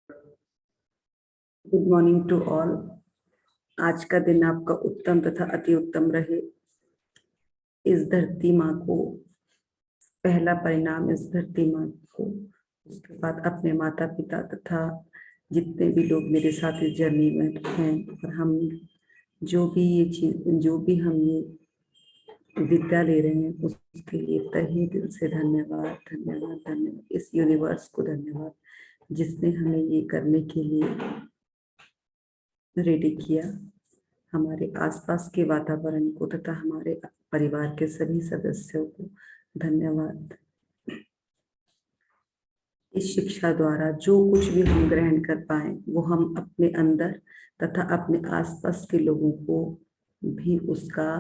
Good morning to all. आज का दिन आपका उत्तम तथा अति उत्तम रहे। इस धरती माँ को पहला परिणाम, इस धरती माँ को, उसके बाद अपने माता पिता तथा जितने भी लोग मेरे साथ इस जर्नी में हैं, और हम जो भी हम ये विद्या ले रहे हैं उसके लिए तहे दिल से धन्यवाद, धन्यवाद, धन्यवाद। इस यूनिवर्स को धन्यवाद जिसने हमें ये करने के लिए रेडी किया। हमारे आसपास के वातावरण को तथा हमारे परिवार के सभी सदस्यों को धन्यवाद। इस शिक्षा द्वारा जो कुछ भी हम ग्रहण कर पाए वो हम अपने अंदर तथा अपने आसपास के लोगों को भी उसका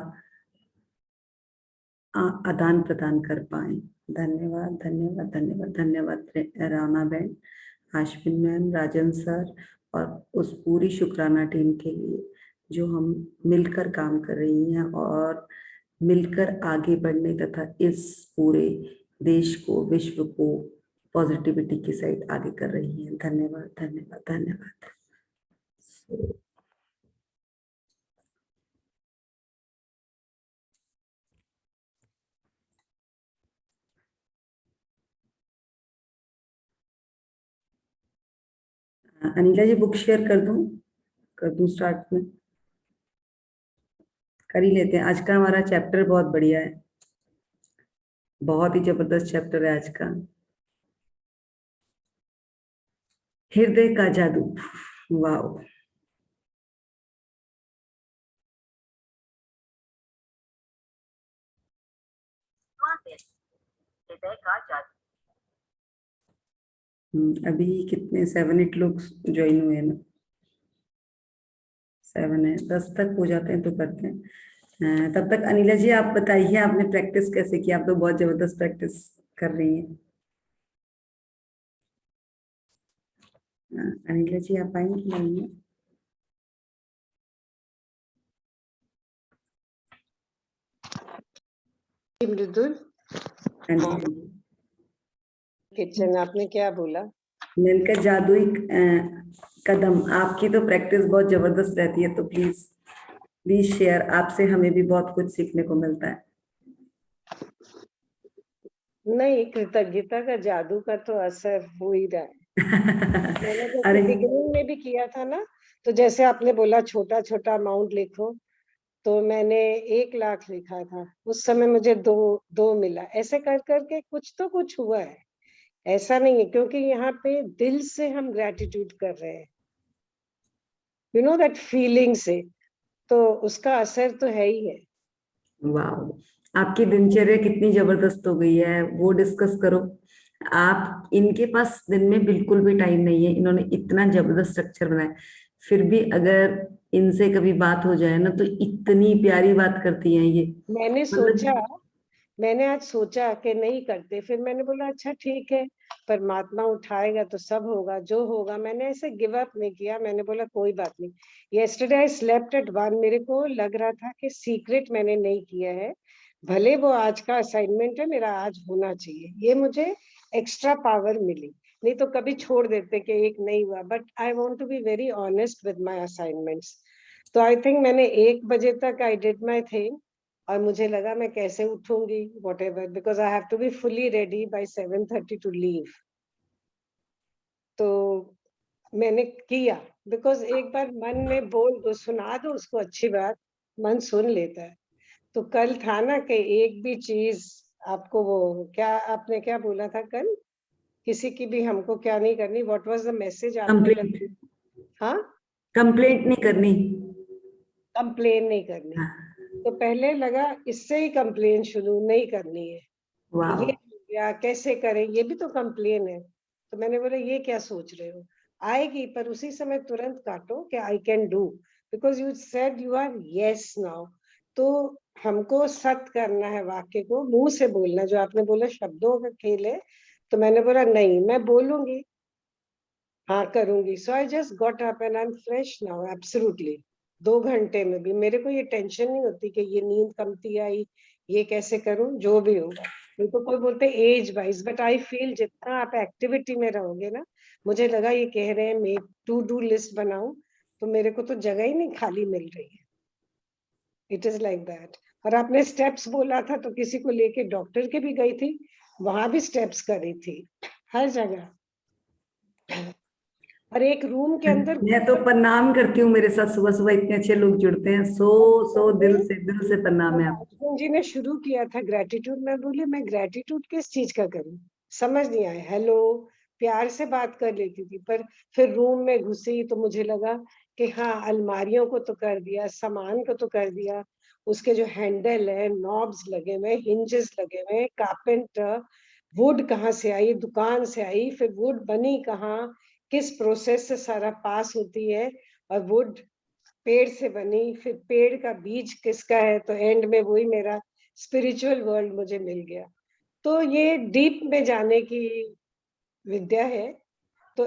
आदान प्रदान कर पाए। धन्यवाद, धन्यवाद, धन्यवाद, धन्यवाद राना बहन, आश्विन मैम, राजन सर और उस पूरी शुक्राना टीम के लिए जो हम मिलकर काम कर रही हैं और मिलकर आगे बढ़ने तथा इस पूरे देश को, विश्व को पॉजिटिविटी की साइड आगे कर रही हैं। धन्यवाद, धन्यवाद, धन्यवाद। अनिला जी बुक शेयर कर दूं स्टार्ट में? कर ही लेते हैं। आज का हमारा चैप्टर बहुत बढ़िया है, बहुत ही जबरदस्त चैप्टर है आज का। हृदय का जादू। वाओ। हृदय का जादू। अभी कितने 7-8 लोग ज्वाइन हुए हैं ना? 7 है, 10 तक हो जाते हैं तो करते हैं। तब तक अनिला जी आप बताइए, आपने प्रैक्टिस कैसे की? आप तो बहुत जबरदस्त प्रैक्टिस कर रही हैं। अनिला जी आप आएंगी नहीं? मृदुल किचन, आपने क्या बोला? मिलकर जादुई कदम। आपकी तो प्रैक्टिस बहुत जबरदस्त रहती है, तो प्लीज प्लीज शेयर। आपसे हमें भी बहुत कुछ सीखने को मिलता है। नहीं, कृतज्ञता का जादू का तो असर हो ही रहा है। मैंने जैसे बिगिनिंग में भी किया था ना, तो जैसे आपने बोला छोटा छोटा अमाउंट लिखो, तो मैंने 1 लाख लिखा था। उस समय मुझे 2 मिला। ऐसे कर करके कुछ तो कुछ हुआ है। ऐसा नहीं है, क्योंकि यहाँ पे दिल से हम ग्रेटिट्यूड कर रहे हैं, यू नो दैट फीलिंग से, तो उसका असर तो है ही है। वाह, आपकी दिनचर्या कितनी जबरदस्त हो गई है वो डिस्कस करो। आप, इनके पास दिन में बिल्कुल भी टाइम नहीं है, इन्होंने इतना जबरदस्त स्ट्रक्चर बनाया, फिर भी अगर इनसे कभी बात हो जाए ना तो इतनी प्यारी बात करती हैं ये। मैंने आज सोचा कि नहीं करते, फिर मैंने बोला अच्छा ठीक है, परमात्मा उठाएगा तो सब होगा जो होगा। मैंने ऐसे गिव अप नहीं किया, मैंने बोला कोई बात नहीं। Yesterday I slept at 1। मेरे को लग रहा था कि सीक्रेट मैंने नहीं किया है, भले वो आज का असाइनमेंट है, मेरा आज होना चाहिए, ये मुझे एक्स्ट्रा पावर मिली। नहीं तो कभी छोड़ देते कि एक नहीं हुआ। But I want to be very honest with my assignments. तो आई थिंक मैंने 1 बजे तक आई डिड माई थिंग, और मुझे लगा मैं कैसे उठूंगी, whatever, because I have to be fully ready by 7:30 to leave. तो मैंने किया, बिकॉज एक बार मन में बोल दो, सुना दो उसको अच्छी बात, मन सुन लेता है। तो कल था ना कि एक भी चीज आपको, वो क्या आपने क्या बोला था कल, किसी की भी हमको क्या नहीं करनी, व्हाट वाज द मैसेज आपने कल? हाँ, कंप्लेंट नहीं करनी, कंप्लेन नहीं करनी। तो पहले लगा इससे ही कंप्लेन शुरू नहीं करनी है कि ये या कैसे करें, ये भी तो कंप्लेन है। तो मैंने बोला ये क्या सोच रहे हो, आएगी पर उसी समय तुरंत काटो कि I can do, because you said you are yes now. तो हमको सत्य करना है, वाक्य को मुंह से बोलना, जो आपने बोला शब्दों का खेल है। तो मैंने बोला नहीं, मैं बोलूंगी, हाँ करूंगी। So I just got up and I am fresh now, absolutely. 2 घंटे में भी मेरे को ये टेंशन नहीं होती कि ये नींद कमती आई, ये कैसे करूं, जो भी होगा। तो कोई बोलते age wise, but I feel जितना आप एक्टिविटी में रहोगे ना, मुझे लगा ये कह रहे हैं मैं टू डू लिस्ट बनाऊं, तो मेरे को तो जगह ही नहीं खाली मिल रही है। It is like that. और आपने स्टेप्स बोला था, तो किसी को लेके डॉक्टर के भी गई थी, वहां भी स्टेप्स करी थी, हर जगह। और एक रूम के अंदर मैं तो प्रणाम करती हूँ, मेरे साथ सुबह सुबह इतने अच्छे लोग जुड़ते हैं, सो सो दिल से प्रणाम है आप। हस्बैंड जी ने शुरू किया था ग्रेटिट्यूड, मैं बोली मैं ग्रेटिट्यूड किस चीज का करूं, समझ नहीं आया। हेलो, प्यार से बात कर लेती थी, पर फिर रूम में घुसी तो मुझे लगा कि हाँ, अलमारियों को तो कर दिया, सामान को तो कर दिया, उसके जो हैंडल है, नॉब्स लगे हुए, हिंजेस लगे हुए, कारपेंटर, वुड कहाँ से आई, दुकान से आई, फिर वुड बनी कहाँ, किस प्रोसेस से सारा पास होती है, और वुड पेड़ से बनी, फिर पेड़ का बीज किसका है, तो एंड में वही मेरा स्पिरिचुअल वर्ल्ड मुझे मिल गया। तो ये डीप में जाने की विद्या है। तो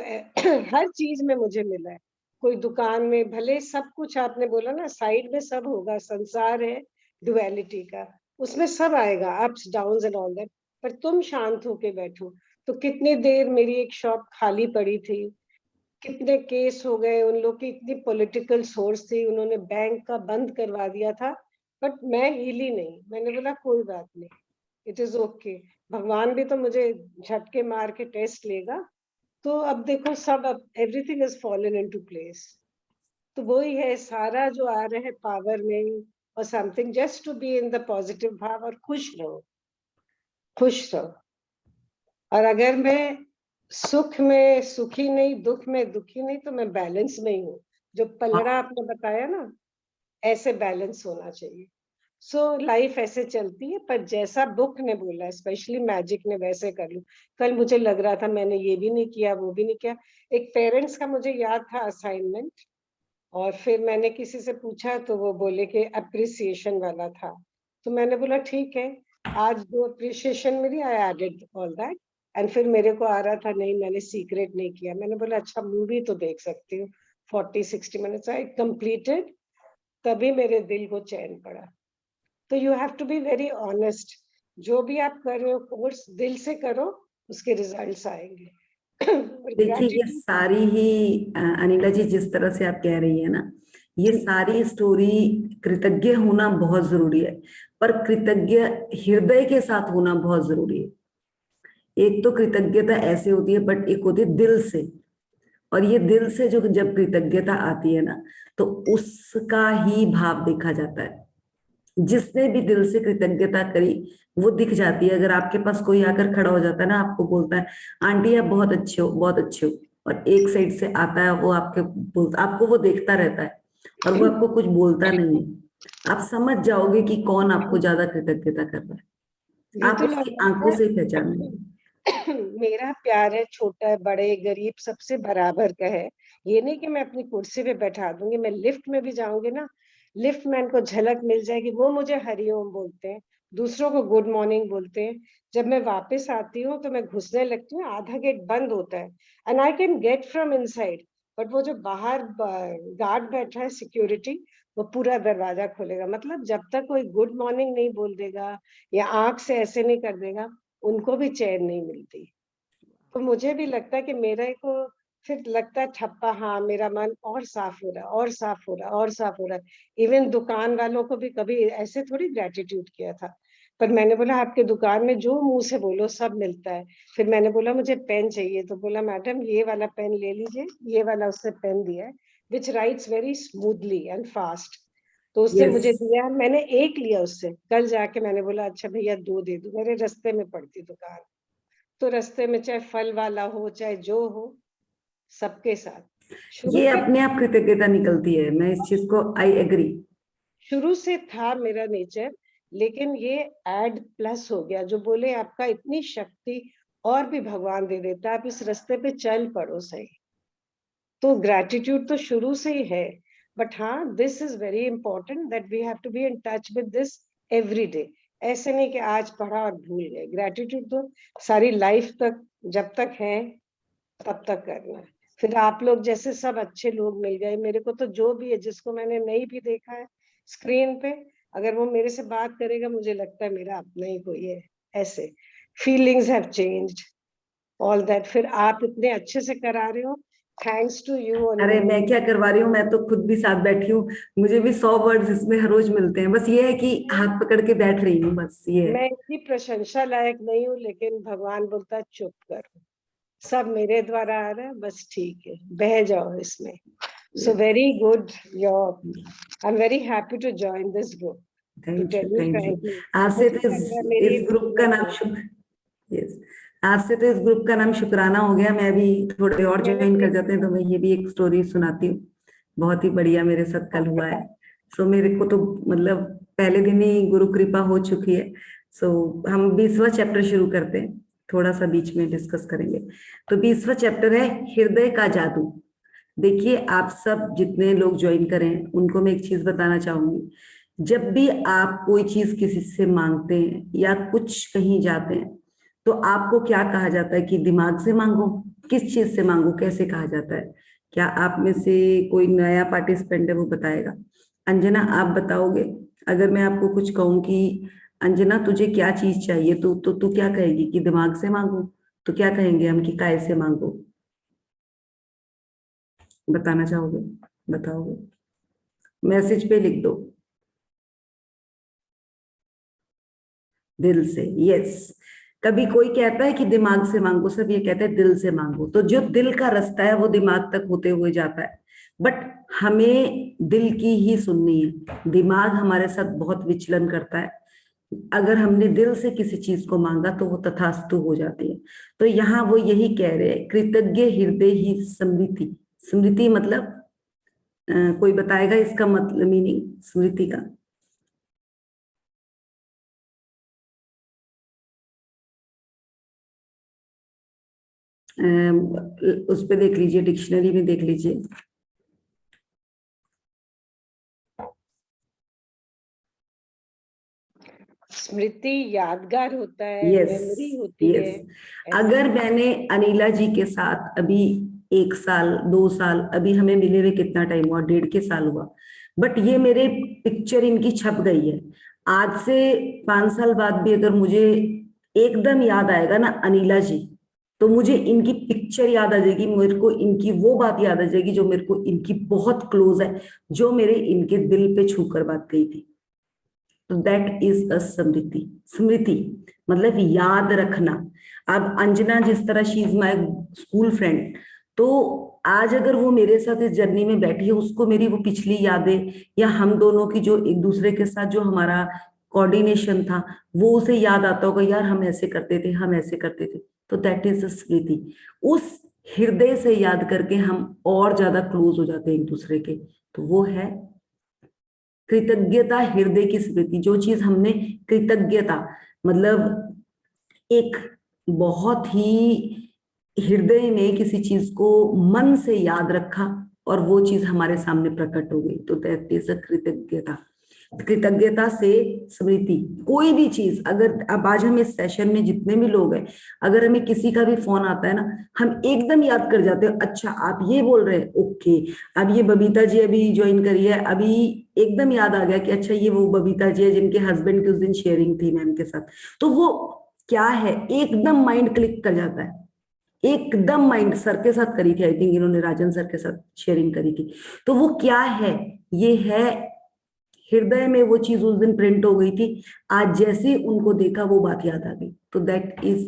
हर चीज में मुझे मिला है। कोई दुकान में भले सब कुछ आपने बोला ना, साइड में सब होगा, संसार है डुअलिटी का, उसमें सब आएगा, ups downs and all that, पर तुम शांत होके बैठो। तो कितनी देर मेरी एक शॉप खाली पड़ी थी, कितने केस हो गए, उन लोग की इतनी पॉलिटिकल सोर्स थी, उन्होंने बैंक का बंद करवा दिया था, बट मैं हिली नहीं, मैंने बोला कोई बात नहीं, इट इज ओके, भगवान भी तो मुझे झटके मार के टेस्ट लेगा। तो अब देखो सब, अब everything is fallen into place. तो वही है, सारा जो आ रहा है पावर में, और something, just to be in the positive भाव, और खुश रहो, खुश रहो। और अगर मैं सुख में सुखी नहीं, दुख में दुखी नहीं, तो मैं बैलेंस में ही हूँ। जो पलड़ा आपने बताया ना, ऐसे बैलेंस होना चाहिए। सो लाइफ ऐसे चलती है, पर जैसा बुक ने बोला, स्पेशली मैजिक ने, वैसे कर लूं। कल मुझे लग रहा था मैंने ये भी नहीं किया, वो भी नहीं किया। एक पेरेंट्स का मुझे याद था असाइनमेंट, और फिर मैंने किसी से पूछा तो वो बोले कि अप्रिसिएशन वाला था। तो मैंने बोला ठीक है, आज दो अप्रिसिएशन मिली, I added all that. And फिर मेरे को आ रहा था नहीं, मैंने सीक्रेट नहीं किया। मैंने बोला अच्छा, मूवी तो देख सकती हूँ, 40-60 मिनट्स आई कंप्लीटेड, तभी मेरे दिल को चैन पड़ा। तो you have to be very honest, जो भी आप कर रहे हो कोर्स दिल से करो, उसके रिजल्ट्स आएंगे। देखिए ये ग्रेटिट्यूड। सारी ही अनिला जी जिस तरह से आप कह रही है ना, ये जी सारी स्टोरी, कृतज्ञ होना बहुत जरूरी है, पर कृतज्ञ हृदय के साथ होना बहुत जरूरी है। एक तो कृतज्ञता ऐसे होती है, बट एक होती है दिल से। और ये दिल से जो जब कृतज्ञता आती है ना, तो उसका ही भाव देखा जाता है। जिसने भी दिल से कृतज्ञता करी, वो दिख जाती है। अगर आपके पास कोई आकर खड़ा हो जाता है ना, आपको बोलता है आंटी आप बहुत अच्छे हो, बहुत अच्छे हो, और एक साइड से आता है वो आपके आपको वो देखता रहता है, और वो आपको कुछ बोलता नहीं है, आप समझ जाओगे कि कौन आपको ज्यादा कृतज्ञता कर रहा है। आप बिल्कुल। और उसकी आंखों से ही पहचान मेरा लेंगे। मेरा प्यार है, छोटा है, बड़े, गरीब, सबसे बराबर का है। ये नहीं कि मैं अपनी कुर्सी पे बैठा दूंगी, मैं लिफ्ट में भी जाऊंगी ना, लिफ्ट मैन को झलक मिल जाएगी, वो मुझे हरिओम बोलते हैं, दूसरों को गुड मॉर्निंग बोलते हैं। जब मैं वापस आती हूँ तो मैं घुसने लगती हूँ, आधा गेट बंद होता है, and I can get from inside, but वो जो बाहर गार्ड बैठा है, सिक्योरिटी, वो पूरा दरवाजा खोलेगा। मतलब जब तक कोई गुड मॉर्निंग नहीं बोल देगा, या आंख से ऐसे नहीं कर देगा, उनको भी चैन नहीं मिलती। तो मुझे भी लगता है कि मेरे को फिर लगता है ठप्पा, हाँ मेरा मन और साफ हो रहा है, और साफ हो रहा है, और साफ हो रहा है। इवन दुकान वालों को भी कभी ऐसे थोड़ी ग्रेटिट्यूड किया था, पर मैंने बोला आपके दुकान में जो मुंह से बोलो सब मिलता है। फिर मैंने बोला मुझे पेन चाहिए, तो बोला मैडम ये वाला पेन ले लीजिए, ये वाला उससे पेन दिया है, which writes very smoothly and fast. तो उससे यस। मुझे दिया, मैंने एक लिया उससे, कल जाके मैंने बोला अच्छा भैया दो दे दो, मेरे रास्ते में पड़ती दुकान। तो रास्ते में चाहे फल वाला हो, चाहे जो हो, सबके साथ शुरू ये से अपने आप कृतज्ञता निकलती है, मैं इस चीज को आई एग्री। शुरू से था मेरा नेचर, लेकिन ये एड प्लस हो गया। जो बोले आपका इतनी शक्ति और भी भगवान दे देता, आप इस रास्ते पे चल पड़ो सही। तो ग्रेटिट्यूड तो शुरू से ही है, बट हाँ, this is very important that we have to be in touch with this every day. ऐसे नहीं कि आज पढ़ा और भूल गए, ग्रेटिट्यूड तो सारी लाइफ तक, जब तक है तब तक करना है। फिर आप लोग जैसे सब अच्छे लोग मिल गए मेरे को, तो जो भी है, जिसको मैंने नहीं भी देखा है स्क्रीन पे, अगर वो मेरे से बात करेगा, मुझे लगता है मेरा अपना ही कोई है। ऐसे feelings have changed all that. फिर आप इतने अच्छे से करा रहे हो, थैंक्स टू यू। अरे मैं क्या करवा रही हूँ, मैं तो खुद भी साथ बैठी हूँ। मुझे भी 100 वर्ड्स इसमें हर रोज मिलते हैं, बस ये है कि हाथ पकड़ के बैठ रही हूँ, बस ये है। मैं इतनी प्रशंसा लायक नहीं हूँ, लेकिन भगवान बोलता है चुप कर, सब मेरे द्वारा आ रहा है, बस ठीक है, बह जाओ इसमें। So very good. I'm very happy to join this group. To thank tell you, you thank you. frankly, आज से मुझे तो लग रहा है मेरी इस ग्रुप का दुनिया नाम है। शुक्र, यस, आज से तो इस ग्रुप का नाम शुक्राना हो गया। मैं भी थोड़े और मैंने ज्वाइन कर जाते हैं देखा। तो मैं ये भी एक स्टोरी सुनाती हूँ। बहुत ही बढ़िया मेरे साथ कल हुआ है। सो मेरे को तो मतलब पहले दिन ही गुरु कृपा हो चुकी है। सो हम 20वां चैप्टर शुरू करते हैं, थोड़ा सा बीच में डिस्कस करेंगे। तो 20वां चैप्टर है हृदय का जादू। देखिए, आप सब जितने लोग ज्वाइन करें उनको मैं एक चीज बताना चाहूंगी। जब भी आप कोई चीज किसी से मांगते हैं या कुछ कहीं जाते हैं, तो आपको क्या कहा जाता है कि दिमाग से मांगो, किस चीज से मांगो, कैसे कहा जाता है? क्या आप में से कोई नया पार्टिसिपेंट है, वो बताएगा? अंजना, आप बताओगे? अगर मैं आपको कुछ कहूँ कि अंजना तुझे क्या चीज चाहिए, तो तू क्या कहेगी कि दिमाग से मांगो? तो क्या कहेंगे हम कि काय से मांगो? बताना चाहोगे? बताओगे? मैसेज पे लिख दो, दिल से। यस, कभी कोई कहता है कि दिमाग से मांगो, सब ये कहते हैं दिल से मांगो। तो जो दिल का रास्ता है वो दिमाग तक होते हुए जाता है, बट हमें दिल की ही सुननी है। दिमाग हमारे साथ बहुत विचलन करता है। अगर हमने दिल से किसी चीज को मांगा तो वो तथास्तु हो जाती है। तो यहाँ वो यही कह रहे हैं, कृतज्ञ हृदय ही स्मृति। स्मृति मतलब कोई बताएगा इसका मतलब, मीनिंग स्मृति का? उस पे देख लीजिए, डिक्शनरी में देख लीजिए। स्मृति यादगार होता है, यस, मेमोरी होती है, यस। ऐसा। अगर मैंने अनिला जी के साथ अभी 1 साल 2 साल, अभी हमें मिले हुए कितना टाइम हुआ, 1.5 के साल हुआ, बट ये मेरे पिक्चर इनकी छप गई है। आज से 5 साल बाद भी अगर मुझे एकदम याद आएगा ना अनिला जी, तो मुझे इनकी पिक्चर याद आ जाएगी, मेरे को इनकी वो बात याद आ जाएगी जो मेरे को इनकी बहुत क्लोज है, जो मेरे इनके दिल पे छूकर बात गई थी। तो दैट इज अ स्मृति। स्मृति मतलब याद रखना। अब अंजना जिस तरह she is my school friend, तो आज अगर वो मेरे साथ इस जर्नी में बैठी है, उसको मेरी वो पिछली यादें या हम दोनों की जो एक दूसरे के साथ जो हमारा कोऑर्डिनेशन था, वो उसे याद आता होगा, यार हम ऐसे करते थे, हम ऐसे करते थे। तो दैट इज अ स्मृति। उस हृदय से याद करके हम और ज्यादा क्लोज हो जाते हैं एक दूसरे के। तो वो है कृतज्ञता, हृदय की स्मृति। जो चीज हमने कृतज्ञता मतलब एक बहुत ही हृदय में किसी चीज को मन से याद रखा और वो चीज हमारे सामने प्रकट हो गई, तो दैट इज अ कृतज्ञता। कृतज्ञता से स्मृति। कोई भी चीज, अगर अब आज हम इस सेशन में जितने भी लोग हैं, अगर हमें किसी का भी फोन आता है ना, हम एकदम याद कर जाते हैं, अच्छा आप ये बोल रहे हैं, ओके। अब ये बबीता जी अभी ज्वाइन करी है, अभी एकदम याद आ गया कि अच्छा ये वो बबीता जी है जिनके हस्बैंड की उस दिन शेयरिंग थी मैम के साथ। तो वो क्या है, एकदम माइंड क्लिक कर जाता है। एकदम माइंड, सर के साथ करी थी आई थिंक इन्होंने, राजन सर के साथ शेयरिंग करी थी। तो वो क्या है, ये है हृदय में वो चीज उस दिन प्रिंट हो गई थी, आज जैसे उनको देखा वो बात याद आ गई। तो दैट इज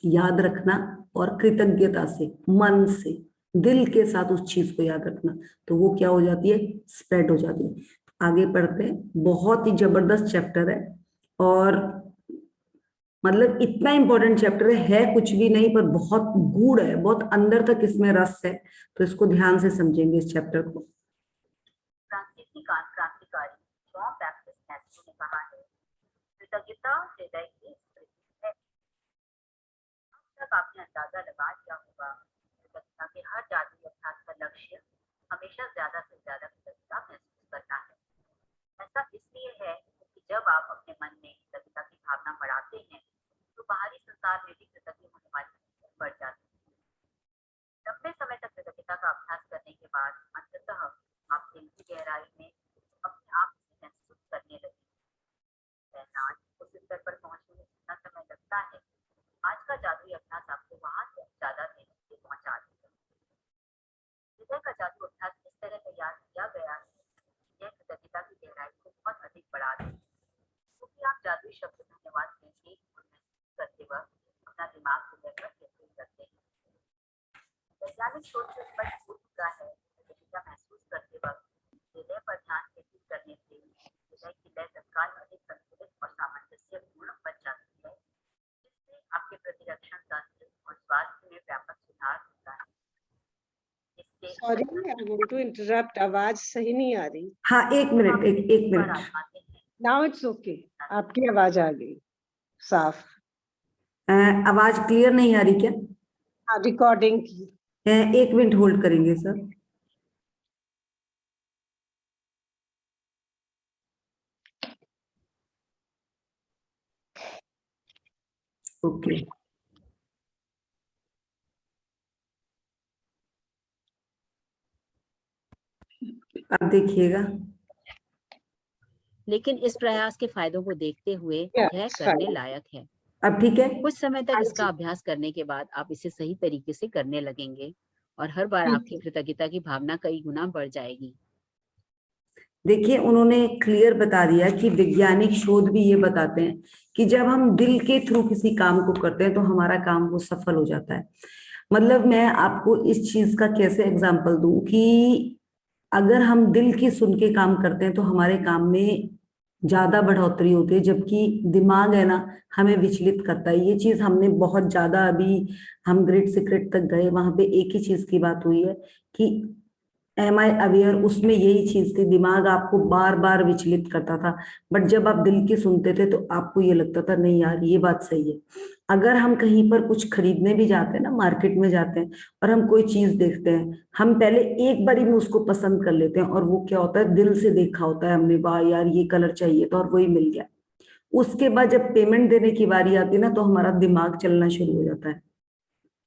याद रखना, और कृतज्ञता से, मन से, दिल के साथ उस चीज को याद रखना, तो वो क्या हो जाती है, स्प्रेड हो जाती है। आगे पढ़ते हैं, बहुत ही जबरदस्त चैप्टर है। और मतलब इतना इंपॉर्टेंट चैप्टर है कुछ भी नहीं, पर बहुत गूढ़ है, बहुत अंदर तक इसमें रस है। तो इसको ध्यान से समझेंगे इस चैप्टर को। क्रांतिकारी जॉन बैप्टिस्ट मैथ्यू ने कहा है, कृतज्ञता हृदय की स्मृति है। अब तक आपने अंदाजा लगा लिया होगा, कृतज्ञता के हर जादुई अभ्यास का लक्ष्य हमेशा ज्यादा से ज्यादा कृतज्ञता महसूस करना है। ऐसा इसलिए है क्योंकि जब आप अपने मन में कृतज्ञता की भावना बढ़ाते हैं, तो बाहरी संसार में भी कृतज्ञ होने वाली बढ़ जाती है। लंबे समय तक कृतज्ञता का अभ्यास करने के बाद अंततः आप दिल की गहराई में अपने आप से महसूस करने लगे, स्तर पर पहुंचने में जितना समय लगता है, आज का जादुई अभ्यास आपको वहां से ज्यादा तेजी से पहुंचा देगा। हृदय का जादू अभ्यास इस तरह तैयार किया गया है, यह कृतज्ञता की गहराई को बहुत अधिक बढ़ा देगा, क्योंकि आप जादुई शब्द धन्यवाद के एक गुण महसूस करते वक्त अपना दिमाग हृदय पर केंद्रित करते हैं। वैज्ञानिक शोध से स्पष्ट हो चुका है, कृतज्ञता महसूस करते वक्त हृदय पर ध्यान केंद्रित करने से हृदय की लय तत्काल अधिक संतुलित और सामंजस्यपूर्ण बन जाती है, जिससे आपके प्रतिरक्षण तंत्र और स्वास्थ्य में व्यापक सुधार होता है। इससे sorry, I want to interrupt, आवाज सही नहीं आ रही। हाँ, एक मिनट। आजमाते हैं, नाउ इट्स ओके, आपकी आवाज आ गई साफ। आवाज क्लियर नहीं आ रही क्या? हाँ, रिकॉर्डिंग की। 1 मिनट होल्ड करेंगे सर। ओके, अब देखिएगा। लेकिन इस प्रयास के फायदों को देखते हुए Yeah, यह it's करने fine. लायक है। अब ठीक है? कुछ समय तक हाँ इसका जी। अभ्यास करने के बाद आप इसे सही तरीके से करने लगेंगे और हर बार ठीक आपकी है। कृतज्ञता की भावना कई गुना बढ़ जाएगी। देखिए, उन्होंने क्लियर बता दिया कि वैज्ञानिक शोध भी ये बताते हैं कि जब हम दिल के थ्रू किसी काम को करते हैं तो हमारा काम वो सफल हो जाता है। मतलब मैं आपको इस चीज का कैसे एग्जांपल दूं कि अगर हम दिल की सुन के काम करते हैं तो हमारे काम में ज्यादा बढ़ोतरी होती है, जबकि दिमाग है ना हमें विचलित करता है। ये चीज हमने बहुत ज्यादा, अभी हम ग्रेट सीक्रेट तक गए, वहां पे एक ही चीज की बात हुई है कि एम आई अवेयर, उसमें यही चीज थी, दिमाग आपको बार बार विचलित करता था। बट जब आप दिल की सुनते थे तो आपको ये लगता था नहीं यार ये बात सही है। अगर हम कहीं पर कुछ खरीदने भी जाते हैं ना, मार्केट में जाते हैं और हम कोई चीज देखते हैं, हम पहले एक बारी में उसको पसंद कर लेते हैं और वो क्या होता है, दिल से देखा होता है हमने, वाह यार ये कलर चाहिए था और वही मिल गया। उसके बाद जब पेमेंट देने की बारी आती है ना तो हमारा दिमाग चलना शुरू हो जाता है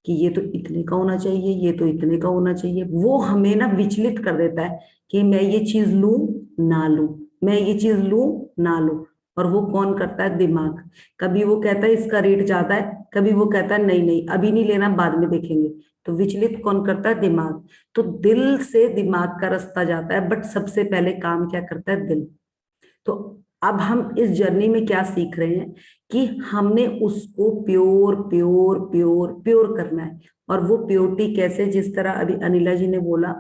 कि ये तो इतने का होना चाहिए, ये तो इतने का होना चाहिए। वो हमें ना विचलित कर देता है कि मैं ये चीज लूं ना लूं, मैं ये चीज लूं ना लूं। और वो कौन करता है? दिमाग। कभी वो कहता है इसका रेट ज्यादा है, कभी वो कहता है नहीं नहीं अभी नहीं लेना, बाद में देखेंगे। तो विचलित कौन करता है? दिमाग। तो दिल से दिमाग का रास्ता जाता है, बट सबसे पहले काम क्या करता है? दिल। तो अब हम इस जर्नी में क्या सीख रहे हैं कि हमने उसको प्योर प्योर प्योर प्योर करना है। और वो प्योरिटी कैसे? जिस तरह अभी अनिला जी ने बोला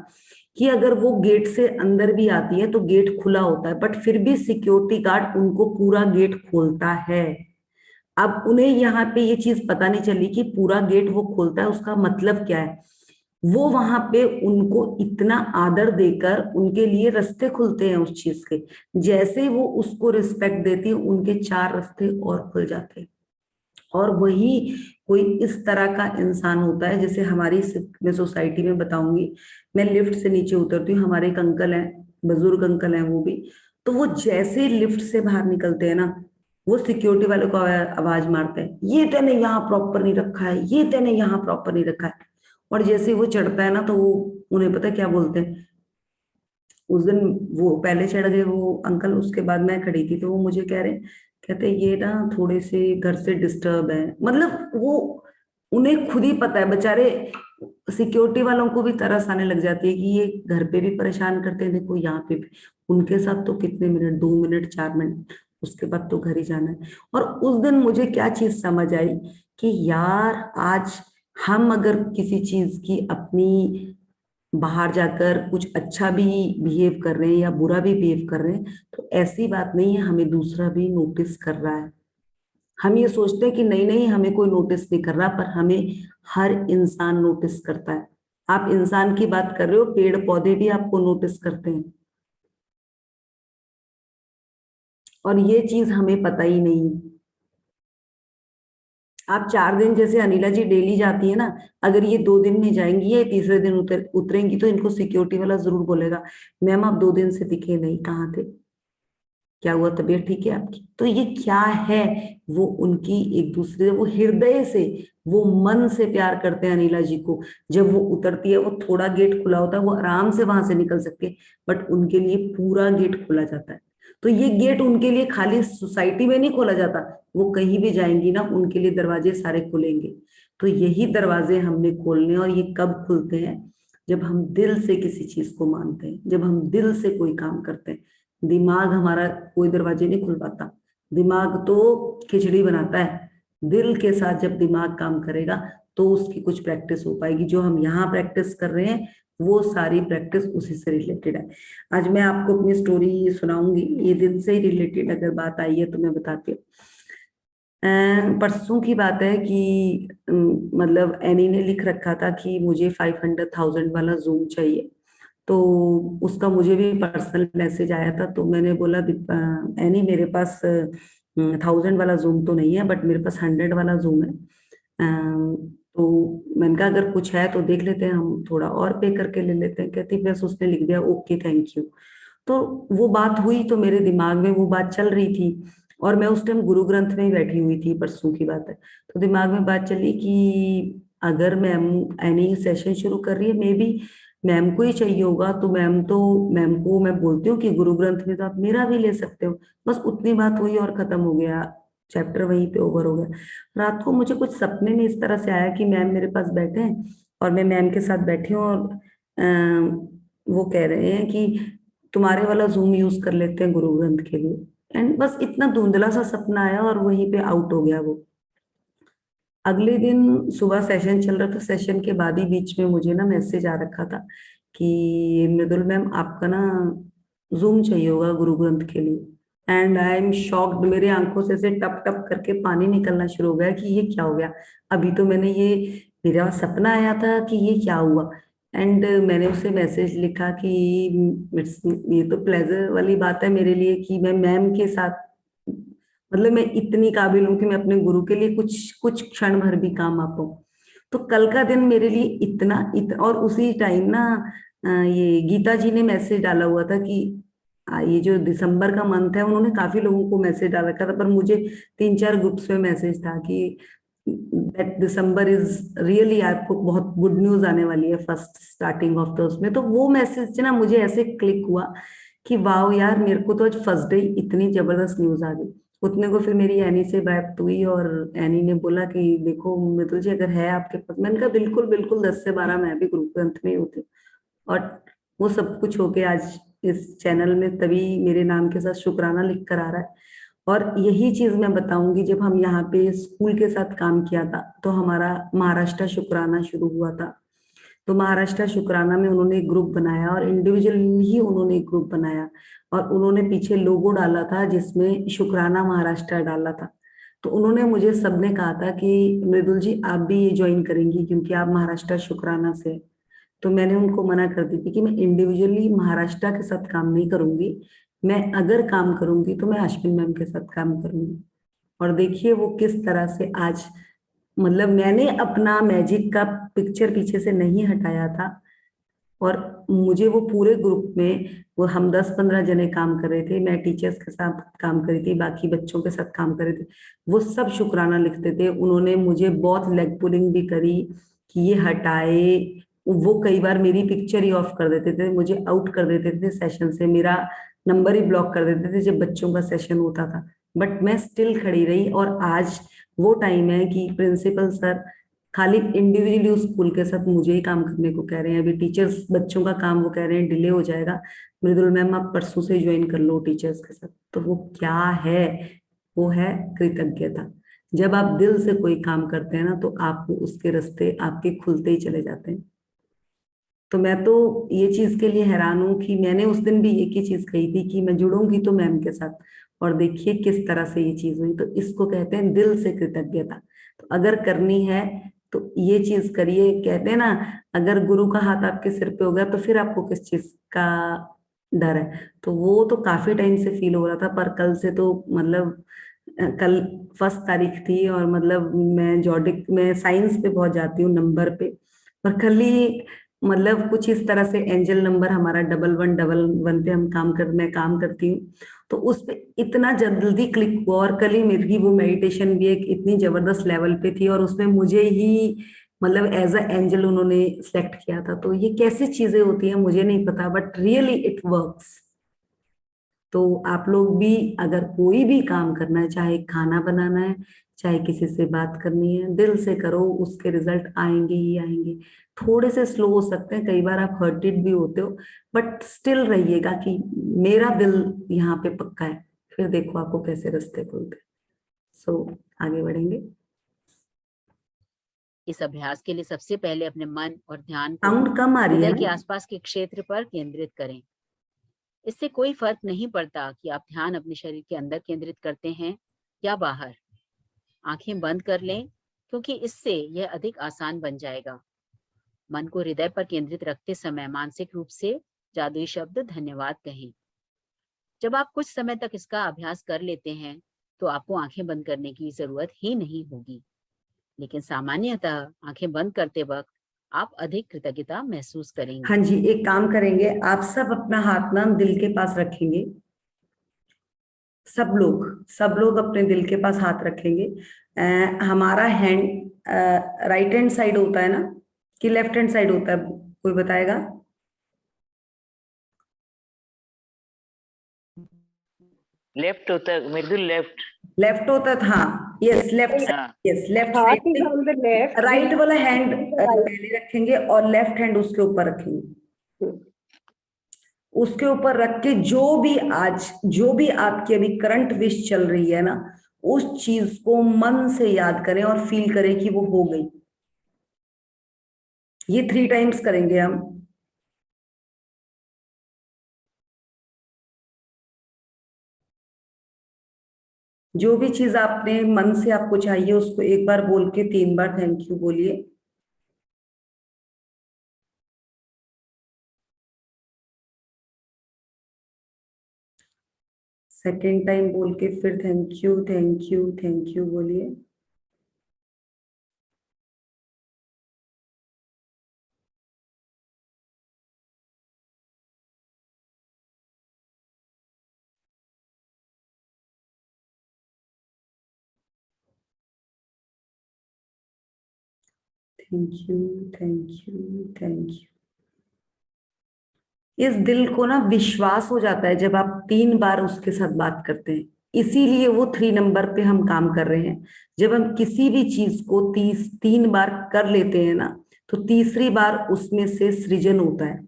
कि अगर वो गेट से अंदर भी आती है तो गेट खुला होता है, बट फिर भी सिक्योरिटी गार्ड उनको पूरा गेट खोलता है। अब उन्हें यहाँ पे ये चीज पता नहीं चली कि पूरा गेट वो खोलता है उसका मतलब क्या है। वो वहां पे उनको इतना आदर देकर उनके लिए रास्ते खुलते हैं उस चीज के। जैसे वो उसको रिस्पेक्ट देती है उनके 4 रास्ते और खुल जाते हैं। और वही कोई इस तरह का इंसान होता है, जैसे हमारी मैं सोसाइटी में बताऊंगी, मैं लिफ्ट से नीचे उतरती हूँ, हमारे एक अंकल हैं, बुजुर्ग अंकल हैं वो भी। तो वो जैसे लिफ्ट से बाहर निकलते हैं ना, वो सिक्योरिटी वाले को आवाज मारते हैं, ये तेने यहाँ प्रॉपर नहीं रखा है, ये तेने यहाँ प्रॉपर नहीं रखा है। और जैसे वो चढ़ता है ना तो वो, उन्हें पता क्या बोलते हैं। उस दिन वो पहले चढ़ गए वो अंकल, उसके बाद मैं खड़ी थी तो वो मुझे कह रहे, कहते ये ना थोड़े से घर से डिस्टर्ब है। मतलब वो, उन्हें खुद ही पता है बेचारे, सिक्योरिटी वालों को भी तरस आने लग जाती है कि ये घर पे भी परेशान करते हैं, देखो यहाँ पे भी। उनके साथ तो कितने मिनट, 2 मिनट 4 मिनट, उसके बाद तो घर ही जाना है। और उस दिन मुझे क्या चीज समझ आई कि यार आज हम अगर किसी चीज की अपनी बाहर जाकर कुछ अच्छा भी बिहेव कर रहे हैं या बुरा भी बिहेव कर रहे हैं तो ऐसी बात नहीं है, हमें दूसरा भी नोटिस कर रहा है। हम ये सोचते हैं कि नहीं नहीं हमें कोई नोटिस नहीं कर रहा, पर हमें हर इंसान नोटिस करता है। आप इंसान की बात कर रहे हो, पेड़ पौधे भी आपको नोटिस करते हैं। और ये चीज हमें पता ही नहीं है। आप 4 दिन, जैसे अनिला जी डेली जाती है ना, अगर ये 2 दिन में जाएंगी या तीसरे दिन उतरेंगी तो इनको सिक्योरिटी वाला जरूर बोलेगा, मैम आप 2 दिन से दिखे नहीं, कहाँ थे, क्या हुआ, तबीयत ठीक है आपकी? तो ये क्या है? वो उनकी एक दूसरे, वो हृदय से, वो मन से प्यार करते हैं अनिला जी को। जब वो उतरती है, वो थोड़ा गेट खुला होता है, वो आराम से वहां से निकल सकती है, बट उनके लिए पूरा गेट खुला जाता है। तो ये गेट उनके लिए खाली सोसाइटी में नहीं खोला जाता, वो कहीं भी जाएंगी ना उनके लिए दरवाजे सारे खुलेंगे। तो यही दरवाजे हमने खोलने, और ये कब खुलते हैं? जब हम दिल से किसी चीज को मानते हैं, जब हम दिल से कोई काम करते हैं। दिमाग हमारा कोई दरवाजे नहीं खुलवाता, दिमाग तो खिचड़ी बनाता है। दिल के साथ जब दिमाग काम करेगा तो उसकी कुछ प्रैक्टिस हो पाएगी। जो हम यहाँ प्रैक्टिस कर रहे हैं वो सारी प्रैक्टिस उसी से रिलेटेड है। आज मैं आपको अपनी स्टोरी सुनाऊंगी, ये दिन से ही रिलेटेड अगर बात आई है तो मैं बताती हूँ। परसों की बात है कि मतलब एनी ने लिख रखा था कि मुझे 500,000 वाला जूम चाहिए। तो उसका मुझे भी पर्सनल मैसेज आया था, तो मैंने बोला एनी मेरे पास 1000 वाला जूम तो नहीं है, बट मेरे पास 100 वाला जूम है। तो मैंने कहा अगर कुछ है तो देख लेते हैं, हम थोड़ा और पे करके ले लेते हैं। कहती बस उसने लिख दिया ओके थैंक यू। तो वो बात हुई, तो मेरे दिमाग में वो बात चल रही थी, और मैं उस टाइम गुरु ग्रंथ में ही बैठी हुई थी, परसों की बात है। तो दिमाग में बात चली कि अगर मैम एनी सेशन शुरू कर रही है, मे बी मैम को ही चाहिए होगा, तो मैम को मैं बोलती हूँ कि गुरु ग्रंथ में तो आप मेरा भी ले सकते हो। बस उतनी बात हुई और खत्म हो गया, चैप्टर वहीं पे ओवर हो गया। रात को मुझे कुछ सपने में इस तरह से आया कि मैम मेरे पास बैठे हैं और मैं मैम के साथ बैठी हूँ, और वो कह रहे हैं कि तुम्हारे वाला जूम यूज कर लेते हैं गुरु ग्रंथ के लिए। एंड बस इतना धुंधला सा सपना आया और वहीं पे आउट हो गया वो। अगले दिन सुबह सेशन चल रहा था, सेशन के बाद ही बीच में मुझे ना मैसेज आ रखा था कि मृदुल मैम आपका ना जूम चाहिए होगा गुरु ग्रंथ के लिए। एंड आई एम शॉक्ड, मेरे आंखों से टप टप करके पानी निकलना शुरू हो गया कि ये क्या हो गया। अभी तो मैंने ये, मेरा सपना आया था कि ये क्या हुआ। एंड मैंने उसे मैसेज लिखा कि ये तो प्लेजर वाली बात है मेरे लिए कि मैं मैम के साथ, मतलब मैं इतनी काबिल हूं कि मैं अपने गुरु के लिए कुछ कुछ क्षण भर भी काम आ पाऊं। तो कल का दिन मेरे लिए और उसी टाइम ना ये गीता जी ने मैसेज डाला हुआ था कि ये जो दिसंबर का मंथ है, उन्होंने काफी लोगों को मैसेज डाल रखा था, पर मुझे 3-4 ग्रुप्स में मैसेज था कि दैट दिसंबर इज रियली, आपको बहुत गुड न्यूज आने वाली है फर्स्ट स्टार्टिंग ऑफ द उसमें। तो वो मैसेज ना मुझे ऐसे क्लिक हुआ कि वाह यार, मेरे को तो आज फर्स्ट डे इतनी जबरदस्त न्यूज आ गई। उतने को फिर मेरी एनी से बात हुई, और एनी ने बोला कि देखो मृदुल जी अगर है आपके पास, मैंने कहा बिल्कुल बिल्कुल, 10 से 12 मैं भी ग्रुप ग्रंथ में ही होती हूँ। और वो सब कुछ होके आज इस चैनल में तभी मेरे नाम के साथ शुक्राना लिख कर आ रहा है। और यही चीज मैं बताऊंगी, जब हम यहाँ पे स्कूल के साथ काम किया था तो हमारा महाराष्ट्र शुक्राना शुरू हुआ था। तो महाराष्ट्र शुक्राना में उन्होंने एक ग्रुप बनाया, और इंडिविजुअली ही उन्होंने एक ग्रुप बनाया, और उन्होंने पीछे लोगो डाला था जिसमें शुक्राना महाराष्ट्र डाला था। तो उन्होंने मुझे सबने कहा था कि मृदुल जी आप भी ये ज्वाइन करेंगी क्योंकि आप महाराष्ट्र शुक्राना से। तो मैंने उनको मना कर दी थी कि मैं इंडिविजुअली महाराष्ट्र के साथ काम नहीं करूंगी, मैं अगर काम करूंगी तो मैं अश्विन मैम के साथ काम करूंगी। और देखिए वो किस तरह से आज, मतलब मैंने अपना मैजिक का पिक्चर पीछे से नहीं हटाया था, और मुझे वो पूरे ग्रुप में, वो हम 10-15 जने काम कर रहे थे, मैं टीचर्स के साथ काम कर रही थी, बाकी बच्चों के साथ काम कर रहे थे, वो सब शुक्राना लिखते थे। उन्होंने मुझे बहुत लेग पुलिंग भी करी कि ये हटाए। वो कई बार मेरी पिक्चर ही ऑफ कर देते थे, मुझे आउट कर देते थे सेशन से, मेरा नंबर ही ब्लॉक कर देते थे जब बच्चों का सेशन होता था। बट मैं स्टिल खड़ी रही, और आज वो टाइम है कि प्रिंसिपल सर खाली इंडिविजुअली उस स्कूल के साथ मुझे ही काम करने को कह रहे हैं। अभी टीचर्स बच्चों का काम वो कह रहे हैं डिले हो जाएगा, मृदुल मैम आप परसों से ज्वाइन कर लो टीचर्स के साथ। तो वो क्या है? वो है कृतज्ञता। जब आप दिल से कोई काम करते हैं ना, तो आपको उसके रास्ते आपके खुलते ही चले जाते हैं। तो मैं तो ये चीज के लिए हैरान हूं कि मैंने उस दिन भी एक ही चीज कही थी कि मैं जुड़ूंगी तो मैम के साथ, और देखिए किस तरह से ये चीज हुई। तो इसको कहते हैं दिल से कृतज्ञता। तो अगर करनी है तो ये चीज करिए। कहते हैं ना, अगर गुरु का हाथ आपके सिर पे होगा तो फिर आपको किस चीज का डर है? तो वो तो काफी टाइम से फील हो रहा था, पर कल से तो मतलब कल फर्स्ट तारीख थी, और मतलब मैं जॉडिक में साइंस पे बहुत जाती हूँ नंबर पे, पर कल ही मतलब कुछ इस तरह से एंजल नंबर हमारा 1111 पे हम मैं काम करती हूँ। तो उस पे इतना जल्दी क्लिक हुआ, और कल ही मेरी वो मेडिटेशन भी एक इतनी जबरदस्त लेवल पे थी, और उसमें मुझे ही मतलब एज अ एंजल उन्होंने सेलेक्ट किया था। तो ये कैसी चीजें होती हैं मुझे नहीं पता, बट रियली इट वर्क्स। तो आप लोग भी अगर कोई भी काम करना है, चाहे खाना बनाना है, चाहे किसी से बात करनी है, दिल से करो, उसके रिजल्ट आएंगे ही आएंगे। थोड़े से स्लो हो सकते हैं, कई बार आप हर्टेड भी होते हो, बट स्टिल रहिएगा कि मेरा दिल यहाँ पे पक्का है, फिर देखो आपको कैसे रास्ते खुलते हैं। सो आगे बढ़ेंगे। इस अभ्यास के लिए सबसे पहले अपने मन और ध्यान को साउंड कम आ रही है हृदय के ना? आसपास के क्षेत्र पर केंद्रित करें। इससे कोई फर्क नहीं पड़ता कि आप ध्यान अपने शरीर के अंदर केंद्रित करते हैं या बाहर। आंखें बंद कर लें, क्योंकि इससे यह अधिक आसान बन जाएगा। मन को हृदय पर केंद्रित रखते समय मानसिक रूप से जादुई शब्द धन्यवाद कहें। जब आप कुछ समय तक इसका अभ्यास कर लेते हैं तो आपको आंखें बंद करने की जरूरत ही नहीं होगी, लेकिन सामान्यतः आंखें बंद करते वक्त आप अधिक कृतज्ञता महसूस करेंगे। हाँ जी, एक काम करेंगे, आप सब अपना हाथ ना दिल के पास रखेंगे। सब लोग अपने दिल के पास हाथ रखेंगे। हमारा हैंड राइट हैंड साइड होता है ना कि लेफ्ट हैंड साइड होता है, कोई बताएगा? लेफ्ट होता है, मिडिल लेफ्ट। लेफ्ट होता था, यस लेफ्ट हाँ, yes left Heart side is on the left. Right वाला हैंड Right. पहले रखेंगे और लेफ्ट हैंड उसके ऊपर रखेंगे। उसके ऊपर रख के जो भी आपकी अभी करंट विश चल रही है ना, उस चीज को मन से याद करें और फील करें कि वो हो गई। ये 3 टाइम्स करेंगे हम। जो भी चीज आपने मन से आपको चाहिए उसको एक बार बोल के 3 बार थैंक यू बोलिए। सेकेंड टाइम बोल के फिर thank you thank you thank you बोलिए। Thank you thank you thank you. इस दिल को ना विश्वास हो जाता है जब आप 3 बार उसके साथ बात करते हैं, इसीलिए वो 3 नंबर पे हम काम कर रहे हैं। जब हम किसी भी चीज को 3 बार कर लेते हैं ना, तो तीसरी बार उसमें से सृजन होता है।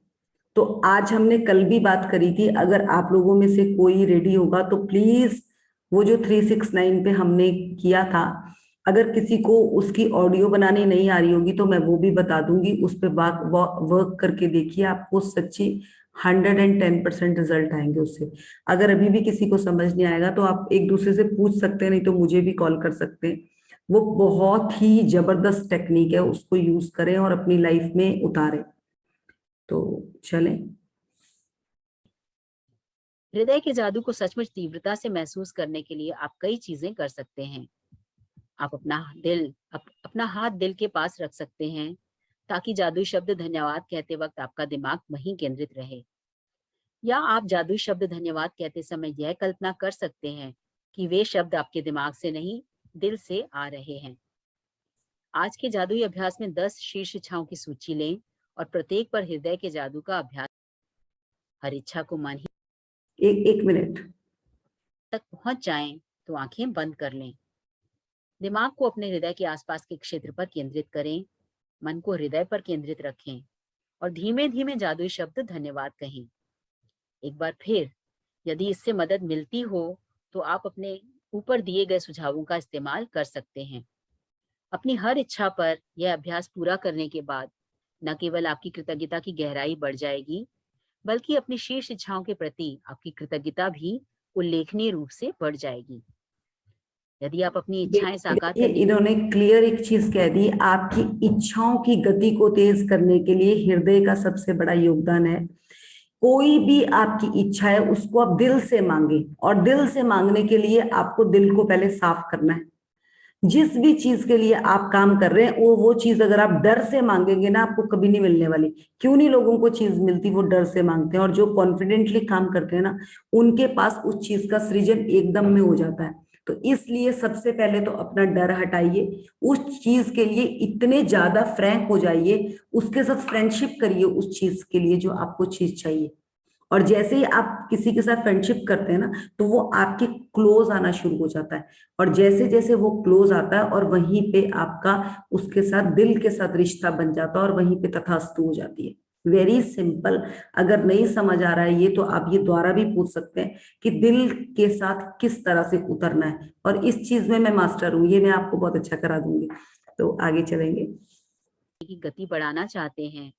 तो आज हमने कल भी बात करी थी, अगर आप लोगों में से कोई रेडी होगा तो प्लीज वो जो 369 पे हमने किया था, अगर किसी को उसकी ऑडियो बनानी नहीं आ रही होगी तो मैं वो भी बता दूंगी, उस पर वर्क करके देखिए, आपको सच्ची 110% रिजल्ट आएंगे उससे। अगर अभी भी किसी को समझ नहीं आएगा तो आप एक दूसरे से पूछ सकते हैं, नहीं तो मुझे भी कॉल कर सकते हैं। वो बहुत ही जबरदस्त टेक्निक है, उसको यूज करें और अपनी लाइफ में उतारें। तो चलें। हृदय के जादू को सचमुच तीव्रता से महसूस करने के लिए आप कई चीजें कर सकते हैं। आप अपना हाथ दिल के पास रख सकते हैं ताकि जादुई शब्द धन्यवाद कहते वक्त आपका दिमाग वहीं केंद्रित रहे। या आप जादुई शब्द धन्यवाद कहते समय यह कल्पना कर सकते हैं कि वे शब्द आपके दिमाग से नहीं, दिल से आ रहे हैं। आज के जादुई अभ्यास में 10 शीर्ष इच्छाओं की सूची लें और प्रत्येक पर हृदय के जादू का अभ्यास। हर इच्छा को मन ही एक मिनट तक पहुंच जाएं तो आंखें बंद कर लें। दिमाग को अपने हृदय के आसपास के क्षेत्र पर केंद्रित करें, मन को हृदय पर केंद्रित रखें और धीमे धीमे जादुई शब्द धन्यवाद कहें। एक बार फिर, यदि इससे मदद मिलती हो तो आप अपने ऊपर दिए गए सुझावों का इस्तेमाल कर सकते हैं। अपनी हर इच्छा पर यह अभ्यास पूरा करने के बाद न केवल आपकी कृतज्ञता की गहराई बढ़ जाएगी, बल्कि अपनी शीर्ष इच्छाओं के प्रति आपकी कृतज्ञता भी उल्लेखनीय रूप से बढ़ जाएगी। यदि आप अपनी इच्छाएं साकार देखिए, करने इन्होंने क्लियर एक चीज कह दी, आपकी इच्छाओं की गति को तेज करने के लिए हृदय का सबसे बड़ा योगदान है। कोई भी आपकी इच्छा है उसको आप दिल से मांगे, और दिल से मांगने के लिए आपको दिल को पहले साफ करना है। जिस भी चीज के लिए आप काम कर रहे हैं वो चीज अगर आप डर से मांगेंगे ना, आपको कभी नहीं मिलने वाली। क्यों नहीं लोगों को चीज मिलती? वो डर से मांगते हैं, और जो कॉन्फिडेंटली काम करते हैं ना, उनके पास उस चीज का सृजन एकदम में हो जाता है। तो इसलिए सबसे पहले तो अपना डर हटाइए, उस चीज के लिए इतने ज्यादा फ्रैंक हो जाइए, उसके साथ फ्रेंडशिप करिए उस चीज के लिए जो आपको चीज चाहिए, और जैसे ही आप किसी के साथ फ्रेंडशिप करते हैं ना, तो वो आपके क्लोज आना शुरू हो जाता है, और जैसे जैसे वो क्लोज आता है और वहीं पे आपका उसके साथ दिल के साथ रिश्ता बन जाता है और वहीं पे तथास्तु हो जाती है। Very simple. अगर नहीं समझ आ रहा है ये, तो आप ये द्वारा भी पूछ सकते हैं कि दिल के साथ किस तरह से उतरना है, और इस चीज में मैं मास्टर हूँ, ये मैं आपको बहुत अच्छा करा दूंगी। तो आगे चलेंगे। की गति बढ़ाना चाहते हैं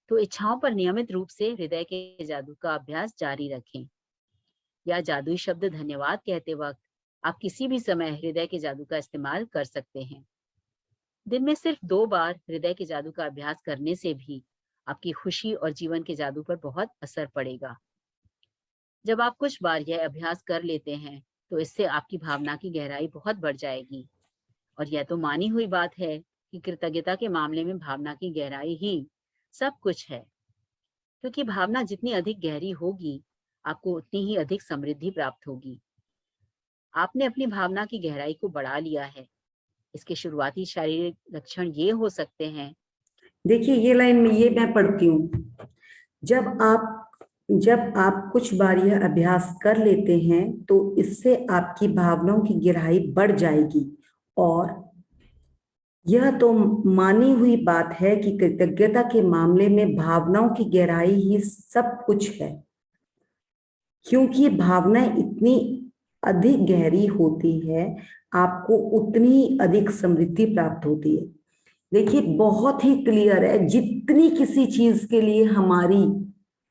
तो इच्छाओं पर नियमित रूप से हृदय के जादू का अभ्यास जारी रखें। या जादुई शब्द धन्यवाद कहते वक्त आप किसी भी समय हृदय के जादू का इस्तेमाल कर सकते हैं। दिन में सिर्फ 2 बार हृदय के जादू का अभ्यास करने से भी आपकी खुशी और जीवन के जादू पर बहुत असर पड़ेगा। जब आप कुछ बार यह अभ्यास कर लेते हैं तो इससे आपकी भावना की गहराई बहुत बढ़ जाएगी। और यह तो मानी हुई बात है कि कृतज्ञता के मामले में भावना की गहराई ही सब कुछ है, क्योंकि भावना जितनी अधिक गहरी होगी आपको उतनी ही अधिक समृद्धि प्राप्त होगी। आपने अपनी भावना की गहराई को बढ़ा लिया है। इसके शुरुआती शारीरिक लक्षण ये हो सकते हैं। देखिए ये लाइन में ये मैं पढ़ती हूँ, जब आप कुछ बार यह अभ्यास कर लेते हैं तो इससे आपकी भावनाओं की गहराई बढ़ जाएगी, और यह तो मानी हुई बात है कि कृतज्ञता के मामले में भावनाओं की गहराई ही सब कुछ है, क्योंकि भावनाएं इतनी अधिक गहरी होती है आपको उतनी अधिक समृद्धि प्राप्त होती है। देखिए बहुत ही क्लियर है, जितनी किसी चीज के लिए हमारी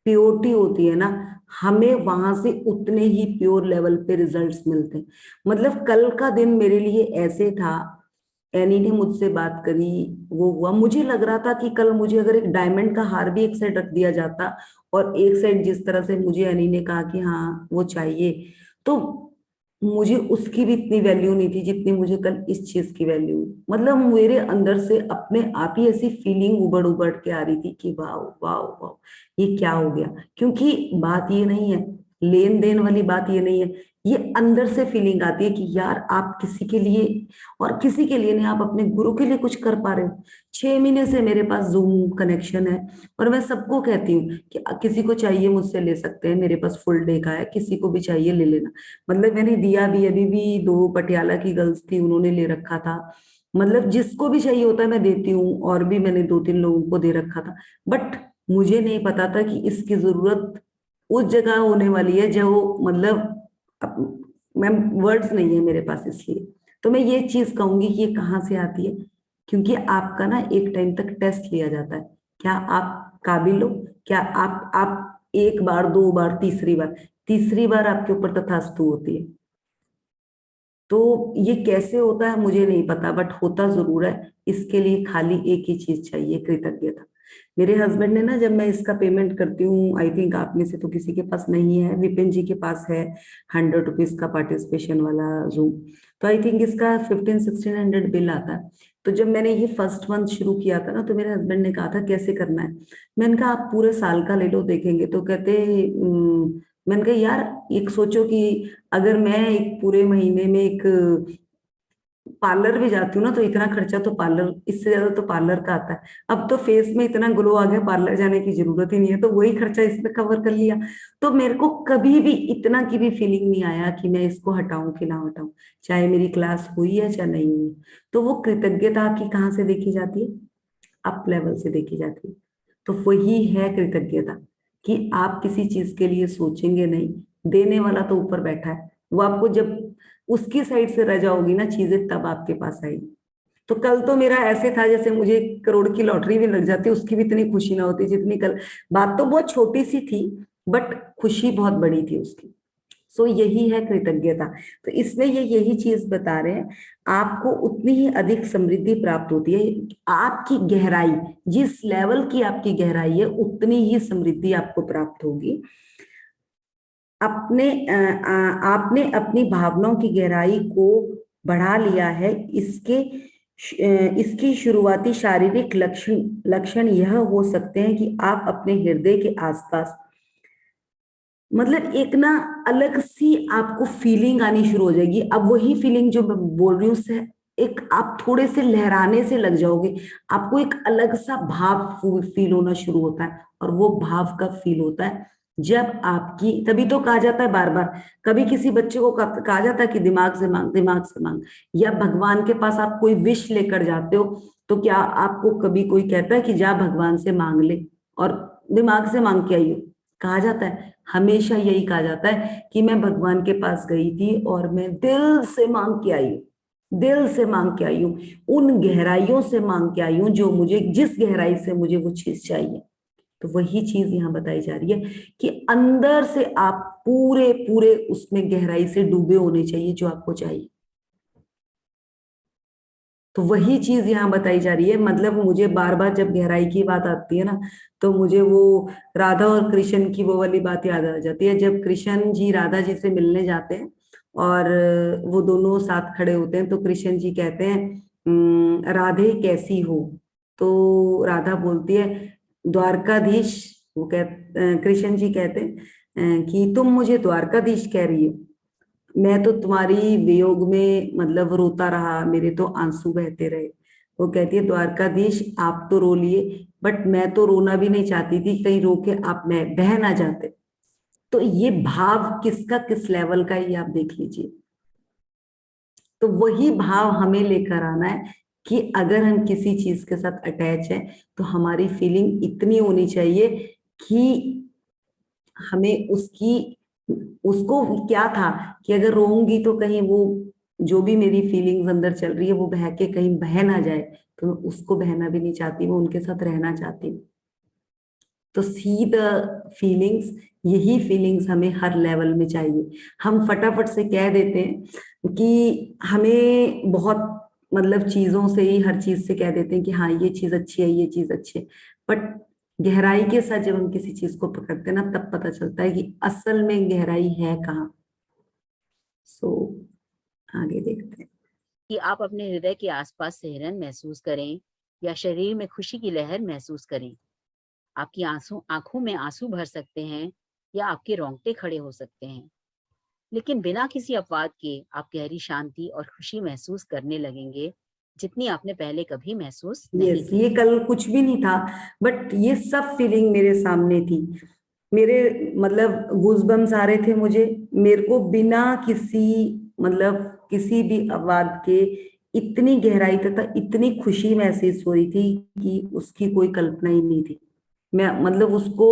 प्योरिटी होती है ना, हमें वहां से उतने ही प्योर लेवल पे रिजल्ट्स मिलते हैं। मतलब कल का दिन मेरे लिए ऐसे था, एनी ने मुझसे बात करी, वो हुआ, मुझे लग रहा था कि कल मुझे अगर एक डायमंड का हार भी एक साइड रख दिया जाता और एक साइड जिस तरह से मुझे एनी ने कहा कि हाँ वो चाहिए, तो मुझे उसकी भी इतनी वैल्यू नहीं थी जितनी मुझे कल इस चीज की वैल्यू। मतलब मेरे अंदर से अपने आप ही ऐसी फीलिंग उबड़ उबड़ के आ रही थी कि वाह वाह वाह, ये क्या हो गया। क्योंकि बात ये नहीं है, लेन देन वाली बात ये नहीं है, ये अंदर से फीलिंग आती है कि यार आप किसी के लिए, और किसी के लिए नहीं, आप अपने गुरु के लिए कुछ कर पा रहे हो। 6 महीने से मेरे पास जूम कनेक्शन है, और मैं सबको कहती हूँ कि किसी को चाहिए मुझसे ले सकते हैं, मेरे पास फुल डे का है, किसी को भी चाहिए ले लेना। मतलब मैंने दिया भी, अभी भी 2 पटियाला की गर्ल्स थी, उन्होंने ले रखा था। मतलब जिसको भी चाहिए होता है मैं देती हूँ, और भी मैंने 2-3 लोगों को दे रखा था। बट मुझे नहीं पता था कि इसकी जरूरत उस जगह होने वाली है जो, मतलब मैं वर्ड्स नहीं है मेरे पास, इसलिए तो मैं ये चीज कहूंगी कि ये कहाँ से आती है। क्योंकि आपका ना एक टाइम तक टेस्ट लिया जाता है, क्या आप काबिल हो, क्या आप 1 बार 2 बार तीसरी बार आपके ऊपर तथास्तु होती है। तो ये कैसे होता है मुझे नहीं पता, बट होता जरूर है। इसके लिए खाली एक ही चीज चाहिए, कृतज्ञता। मेरे हस्बैंड ने ना, जब मैं इसका पेमेंट करती हूँ, आई थिंक आप में से तो किसी के पास नहीं है, विपिन जी के पास है 100 रुपीज का पार्टिसिपेशन वाला जूम, तो आई थिंक इसका 1500-1600 बिल आता है। तो जब मैंने ये फर्स्ट मंथ शुरू किया था ना, तो मेरे हस्बैंड ने कहा था कैसे करना है। मैंने कहा आप पूरे साल का ले लो देखेंगे। तो कहते मैंने कहा यार एक सोचो कि अगर मैं एक पूरे महीने में एक पार्लर भी जाती हूँ ना, तो इतना खर्चा तो पार्लर, इससे ज्यादा तो पार्लर का आता है। अब तो फेस में इतना ग्लो आ गया, पार्लर जाने की जरूरत ही नहीं है, तो वही खर्चा इसमें कवर कर लिया। तो मेरे को कभी भी इतना की भी फीलिंग नहीं आया कि मैं इसको हटाऊं कि ना हटाऊं, चाहे मेरी क्लास हुई है चाहे नहीं हुई। तो वो कृतज्ञता आपकी कहाँ से देखी जाती है? अप लेवल से देखी जाती है। तो वही है कृतज्ञता, कि आप किसी चीज के लिए सोचेंगे नहीं, देने वाला तो ऊपर बैठा है, वो आपको जब उसकी साइड से रह जाओगी ना चीजें, तब आपके पास आएगी। तो कल तो मेरा ऐसे था जैसे मुझे करोड़ की लॉटरी भी लग जाती, उसकी भी इतनी खुशी ना होती जितनी कल। बात तो बहुत छोटी सी थी, बट खुशी बहुत बड़ी थी उसकी। सो यही है कृतज्ञता। तो इसमें ये यही चीज बता रहे हैं, आपको उतनी ही अधिक समृद्धि प्राप्त होती है। आपकी गहराई, जिस लेवल की आपकी गहराई है, उतनी ही समृद्धि आपको प्राप्त होगी। आपने अपनी भावनाओं की गहराई को बढ़ा लिया है। इसकी शुरुआती शारीरिक लक्षण यह हो सकते हैं कि आप अपने हृदय के आसपास, मतलब एक ना अलग सी आपको फीलिंग आनी शुरू हो जाएगी। अब वही फीलिंग जो मैं बोल रही हूँ उससे एक आप थोड़े से लहराने से लग जाओगे, आपको एक अलग सा भाव फील होना शुरू होता है, और वो भाव कब फील होता है? जब आपकी, तभी तो कहा जाता है बार बार, कभी किसी बच्चे को कहा जाता है कि दिमाग से मांग, दिमाग से मांग, या भगवान के पास आप कोई विश लेकर जाते हो तो क्या आपको कभी कोई कहता है कि जा भगवान से मांग ले और दिमाग से मांग के आइयो? कहा जाता है, हमेशा यही कहा जाता है कि मैं भगवान के पास गई थी और मैं दिल से मांग के आई हूँ, दिल से मांग के आई हूँ, उन गहराइयों से मांग के आई हूँ जो मुझे, जिस गहराई से मुझे वो चीज चाहिए। तो वही चीज यहाँ बताई जा रही है कि अंदर से आप पूरे पूरे उसमें गहराई से डूबे होने चाहिए जो आपको चाहिए। तो वही चीज यहाँ बताई जा रही है। मतलब मुझे बार बार जब गहराई की बात आती है ना, तो मुझे वो राधा और कृष्ण की वो वाली बात याद आ जाती है, जब कृष्ण जी राधा जी से मिलने जाते हैं और वो दोनों साथ खड़े होते हैं, तो कृष्ण जी कहते हैं राधे कैसी हो? तो राधा बोलती है द्वारकाधीश, वो कृष्ण जी कहते हैं कि तुम मुझे द्वारकाधीश कह रही हो, मैं तो तुम्हारी वियोग में मतलब रोता रहा, मेरे तो आंसू बहते रहे। वो कहती है द्वारकाधीश आप तो रो लिए, बट मैं तो रोना भी नहीं चाहती थी, कहीं रो के आप मैं बह ना जाते। तो ये भाव किसका किस लेवल का, ये आप देख लीजिए। तो वही भाव हमें लेकर आना है कि अगर हम किसी चीज के साथ अटैच है तो हमारी फीलिंग इतनी होनी चाहिए कि हमें उसकी, उसको क्या था कि अगर रोऊंगी तो कहीं वो जो भी मेरी फीलिंग्स अंदर चल रही है वो बह के कहीं बह ना जाए, तो मैं उसको बहना भी नहीं चाहती, मैं उनके साथ रहना चाहती हूँ। तो सी द फीलिंग्स, यही फीलिंग्स हमें हर लेवल में चाहिए। हम फटाफट से कह देते हैं कि हमें बहुत, मतलब चीजों से ही हर चीज से कह देते हैं कि हाँ ये चीज अच्छी है, ये चीज अच्छी है, बट गहराई के साथ जब हम किसी चीज को पकड़ते हैं ना, तब पता चलता है कि असल में गहराई है कहाँ। सो आगे देखते हैं। कि आप अपने हृदय के आसपास सिहरन महसूस करें या शरीर में खुशी की लहर महसूस करें। आपकी आंखों में आंसू भर सकते हैं या आपके रोंगटे खड़े हो सकते हैं, लेकिन बिना किसी अपवाद के आप गहरी शांति और खुशी महसूस करने लगेंगे, जितनी आपने पहले कभी महसूस नहीं यस, की। ये कल कुछ भी नहीं था, बट ये सब फीलिंग मेरे सामने थी। मेरे मतलब गूज़बम्स आ रहे थे मुझे, मेरे को बिना किसी, मतलब किसी भी अपवाद के इतनी गहराई तथा इतनी खुशी महसूस हो रही थी कि उसकी कोई कल्पना ही नहीं थी। मैं मतलब उसको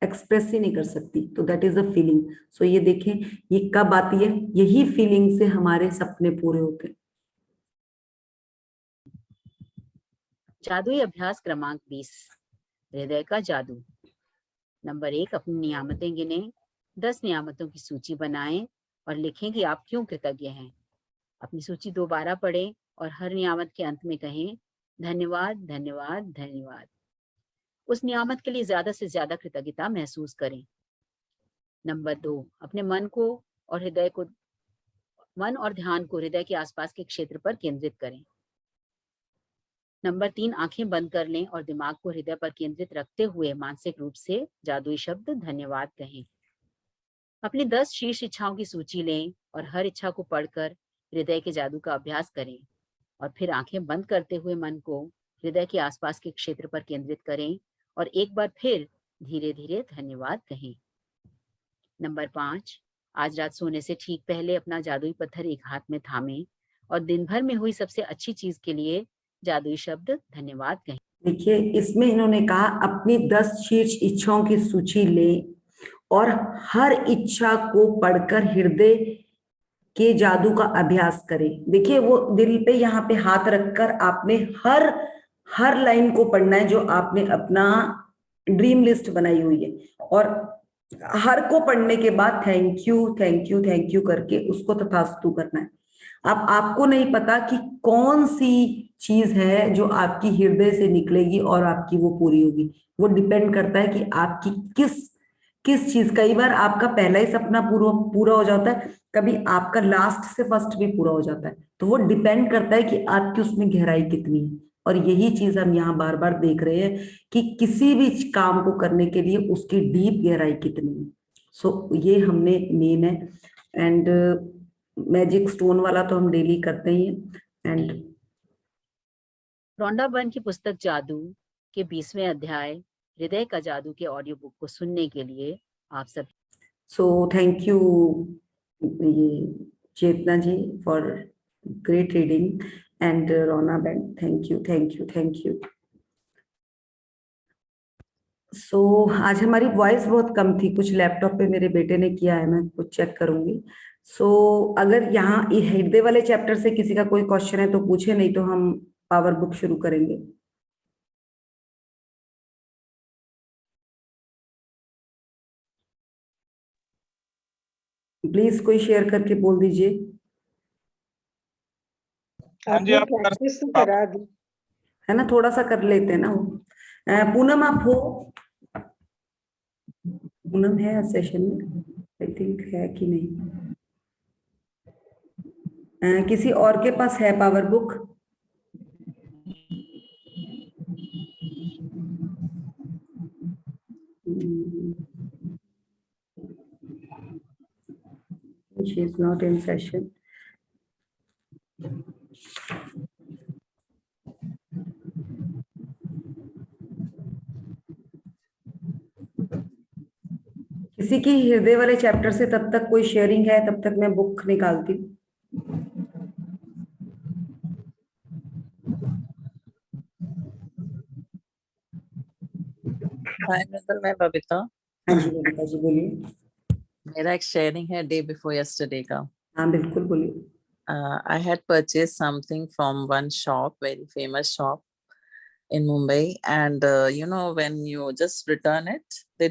एक्सप्रेस ही नहीं कर सकती। तो दैट इज द फीलिंग। सो ये देखें, ये कब आती है? यही फीलिंग से हमारे सपने पूरे होते हैं। जादुई अभ्यास क्रमांक 20, हृदय का जादू। नंबर 1, अपनी नियामतें गिने। 10 नियामतों की सूची बनाएं और लिखें कि आप क्यों कृतज्ञ हैं। अपनी सूची दोबारा पढ़ें और हर नियामत के अंत में कहें धन्यवाद धन्यवाद धन्यवाद। उस नियामत के लिए ज्यादा से ज्यादा कृतज्ञता महसूस करें। नंबर 2, अपने मन और ध्यान को हृदय के आसपास के क्षेत्र पर केंद्रित करें। नंबर 3, आंखें बंद कर लें और दिमाग को हृदय पर केंद्रित रखते हुए मानसिक रूप से जादुई शब्द धन्यवाद कहें। अपनी 10 शीर्ष इच्छाओं की सूची लें और हर इच्छा को पढ़कर हृदय के जादू का अभ्यास करें और फिर आंखें बंद करते हुए मन को हृदय के आसपास के क्षेत्र पर केंद्रित करें और एक बार फिर धीरे धीरे धन्यवाद कहें। नंबर 5, आज रात सोने से ठीक पहले अपना जादुई पत्थर एक हाथ में थामें और दिन भर में हुई सबसे अच्छी चीज के लिए जादुई शब्द धन्यवाद कहें। देखिए, इसमें इन्होंने कहा अपनी 10 शीर्ष इच्छाओं की सूची लें और हर इच्छा को पढ़कर हृदय के जादू का अभ्यास करें। देखिए, वो दिल पे यहाँ पे हाथ रखकर आपने हर हर लाइन को पढ़ना है जो आपने अपना ड्रीम लिस्ट बनाई हुई है, और हर को पढ़ने के बाद thank you thank you thank you करके उसको तथास्तु करना है। अब आपको नहीं पता कि कौन सी चीज है जो आपकी हृदय से निकलेगी और आपकी वो पूरी होगी। वो डिपेंड करता है कि आपकी किस किस चीज, कई बार आपका पहला ही सपना पूरा पूरा हो जाता है, कभी आपका लास्ट से फर्स्ट भी पूरा हो जाता है। तो वो डिपेंड करता है कि आपकी उसमें गहराई कितनी है। और यही चीज हम यहाँ बार बार देख रहे हैं कि किसी भी काम को करने के लिए उसकी डीप गहराई कितनी है। सो ये हमने मेन है। एंड मैजिक स्टोन वाला तो हम डेली करते ही हैं। एंड रॉन्डा बर्न की पुस्तक जादू के 20वें अध्याय हृदय का जादू के ऑडियो बुक को सुनने के लिए आप सब So thank you, ये चेतना जी, for great reading, and Rona Ben, thank you. So आज हमारी वॉइस बहुत कम थी, कुछ लैपटॉप पे मेरे बेटे ने किया है, मैं कुछ चेक करूंगी. सो अगर यहाँ हृदय वाले चैप्टर से किसी का कोई क्वेश्चन है तो पूछे, नहीं तो हम पावर बुक शुरू करेंगे. प्लीज कोई शेयर करके बोल दीजिए. आपने प्रैक्टिस तो करा दी है ना, थोड़ा सा कर लेते हैं ना वो. पूनम आप हो? पूनम है सेशन में, आई थिंक है कि नहीं. किसी और के पास है power book? She is not in session. किसी की हृदय वाले चैप्टर से तब तक कोई शेयरिंग है, तब तक मैं बुक निकालती हूँ. हाय मित्तल, मैं बबीता. हाँ जी बबीता जी बोलिए. मेरा एक शेयरिंग है डे बिफोर यस्टरडे का. हाँ बिल्कुल बोलिए. I had purchased something from one shop, very famous shop in Mumbai, and you know, when you just return it, they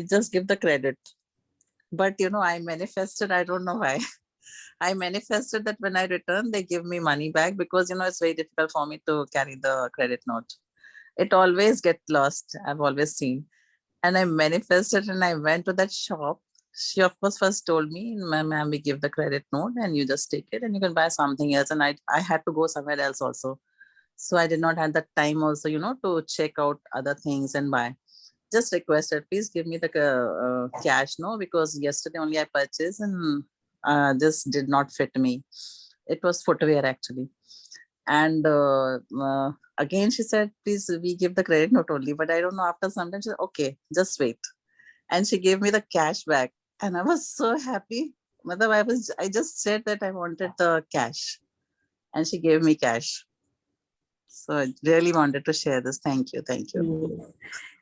just give the credit. But you know, I manifested, I don't know why. I manifested that when I return, they give me money back, because you know, it's very difficult for me to carry the credit note. It always gets lost, I've always seen. And I manifested and I went to that shop. She of course first told me, ma'am, we give the credit note and you just take it and you can buy something else. And I had to go somewhere else also. So I did not have that time also, you know, to check out other things and buy. Just requested, please give me the cash, no, because yesterday only I purchased and this did not fit me. It was footwear actually. And again, she said, please, we give the credit note only. But I don't know, after some time, she said, okay, just wait. And she gave me the cash back. And I was so happy. I just said that I wanted the cash. And she gave me cash. So I really wanted to share this. Thank you.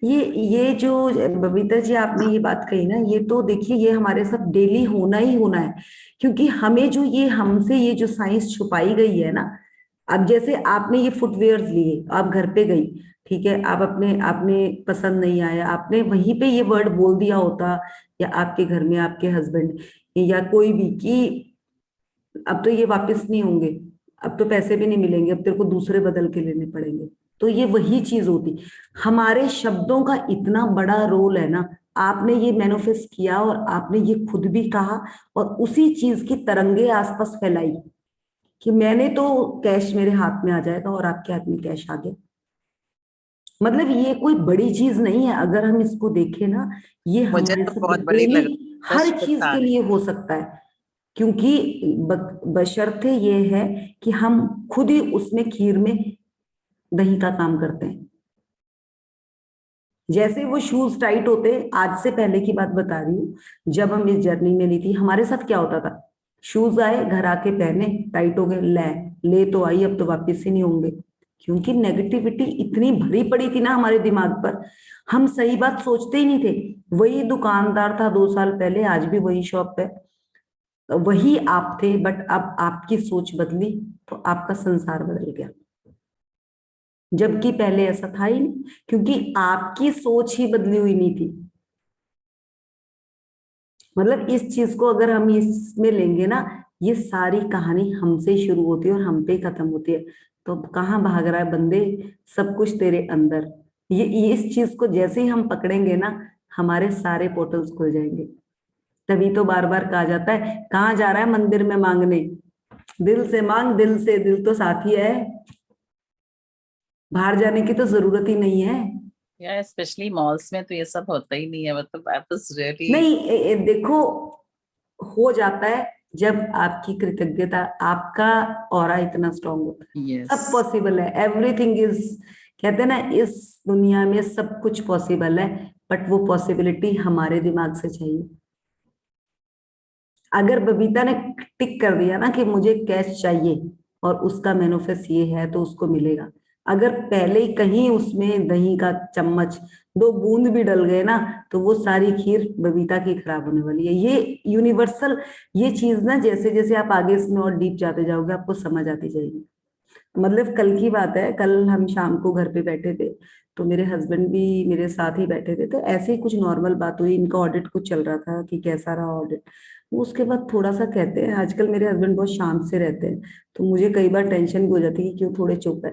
ये जो बबीता जी आपने ये बात कही ना, ये तो देखिए, ये हमारे साथ डेली होना ही होना है. क्योंकि हमें जो ये हमसे ये जो साइंस छुपाई गई है ना, अब जैसे आपने ये फुटवेयर्स लिए, आप घर पे गई, ठीक है, आप आपने पसंद नहीं आया, आपने वहीं पे ये वर्ड बोल दिया होता, या आपके घर में आपके हस्बैंड या कोई भी, कि अब तो ये वापस नहीं होंगे, अब तो पैसे भी नहीं मिलेंगे, अब तेरे को दूसरे बदल के लेने पड़ेंगे. तो ये वही चीज होती. हमारे शब्दों का इतना बड़ा रोल है ना. आपने ये मैनिफेस्ट किया और आपने ये खुद भी कहा, और उसी चीज की तरंगे आसपास फैलाई कि मैंने तो कैश मेरे हाथ में आ जाएगा, और आपके हाथ में कैश आ गया. मतलब ये कोई बड़ी चीज नहीं है. अगर हम इसको देखें ना, ये हमारे साथ डेली हर चीज के लिए हो सकता है. क्योंकि बशर्ते ये है कि हम खुद ही उसमें खीर में दही का काम करते हैं. जैसे वो शूज टाइट होते, आज से पहले की बात बता रही हूँ, जब हम इस जर्नी में नहीं थी, हमारे साथ क्या होता था, शूज आए, घर आके पहने, टाइट हो गए, ले तो आई, अब तो वापिस ही नहीं होंगे. क्योंकि नेगेटिविटी इतनी भरी पड़ी थी ना हमारे दिमाग पर, हम सही बात सोचते ही नहीं थे. वही दुकानदार था 2 साल पहले, आज भी वही शॉप पे, वही आप थे, बट अब आपकी सोच बदली तो आपका संसार बदल गया. जबकि पहले ऐसा था ही नहीं, क्योंकि आपकी सोच ही बदली हुई नहीं थी. मतलब इस चीज को अगर हम इसमें लेंगे ना, ये सारी कहानी हमसे ही शुरू होती है और हम पे ही खत्म होती है. तो कहाँ भाग रहा है बंदे, सब कुछ तेरे अंदर. ये इस चीज को जैसे ही हम पकड़ेंगे ना, हमारे सारे पोर्टल्स खुल जाएंगे. तभी तो बार बार कहा जाता है, कहाँ जा रहा है मंदिर में मांगने, दिल से मांग, दिल से. दिल तो साथी है, बाहर जाने की तो जरूरत ही नहीं है. या स्पेशली मॉल्स में तो ये सब होता ही नहीं है. मतलब आप really... नहीं, देखो, हो जाता है जब आपकी कृतज्ञता, आपका ऑरा इतना स्ट्रांग होता है. yes. सब पॉसिबल है. एवरीथिंग इज, कहते हैं ना, इस दुनिया में सब कुछ पॉसिबल है, बट वो पॉसिबिलिटी हमारे दिमाग से चाहिए। अगर बबीता ने टिक कर दिया ना कि मुझे कैश चाहिए और उसका मैनिफेस्ट ये है तो उसको मिलेगा। अगर पहले ही कहीं उसमें दही का चम्मच 2 बूंद भी डल गए ना तो वो सारी खीर बबीता की खराब होने वाली है। ये यूनिवर्सल, ये चीज ना जैसे जैसे आप आगे इसमें और डीप जाते जाओगे आपको समझ आती जाएगी। मतलब कल की बात है, कल हम शाम को घर पे बैठे थे तो मेरे हस्बैंड भी मेरे साथ ही बैठे थे, तो ऐसे ही कुछ नॉर्मल बात हुई, इनका ऑडिट कुछ चल रहा था कि कैसा रहा ऑडिट। उसके बाद थोड़ा सा कहते हैं, आजकल मेरे हस्बैंड बहुत शांत से रहते हैं तो मुझे कई बार टेंशन भी हो जाती है कि क्यों थोड़े चुप है।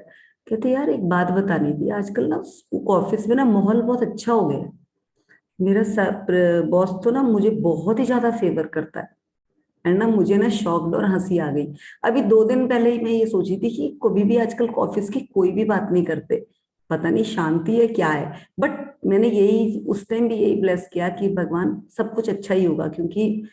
कहते यार एक बात बतानी थी, आजकल ना ऑफिस में ना माहौल बहुत अच्छा हो गया है। मेरा बॉस तो ना मुझे बहुत ही ज्यादा फेवर करता है। एंड ना मुझे ना शॉक्ड और हंसी आ गई। अभी 2 दिन पहले ही मैं ये सोची थी कि कभी भी आजकल ऑफिस की कोई भी बात नहीं करते, पता नहीं शांति है क्या है। बट मैंने यही उस टाइम भी यही ब्लेस किया कि भगवान सब कुछ अच्छा ही होगा, क्योंकि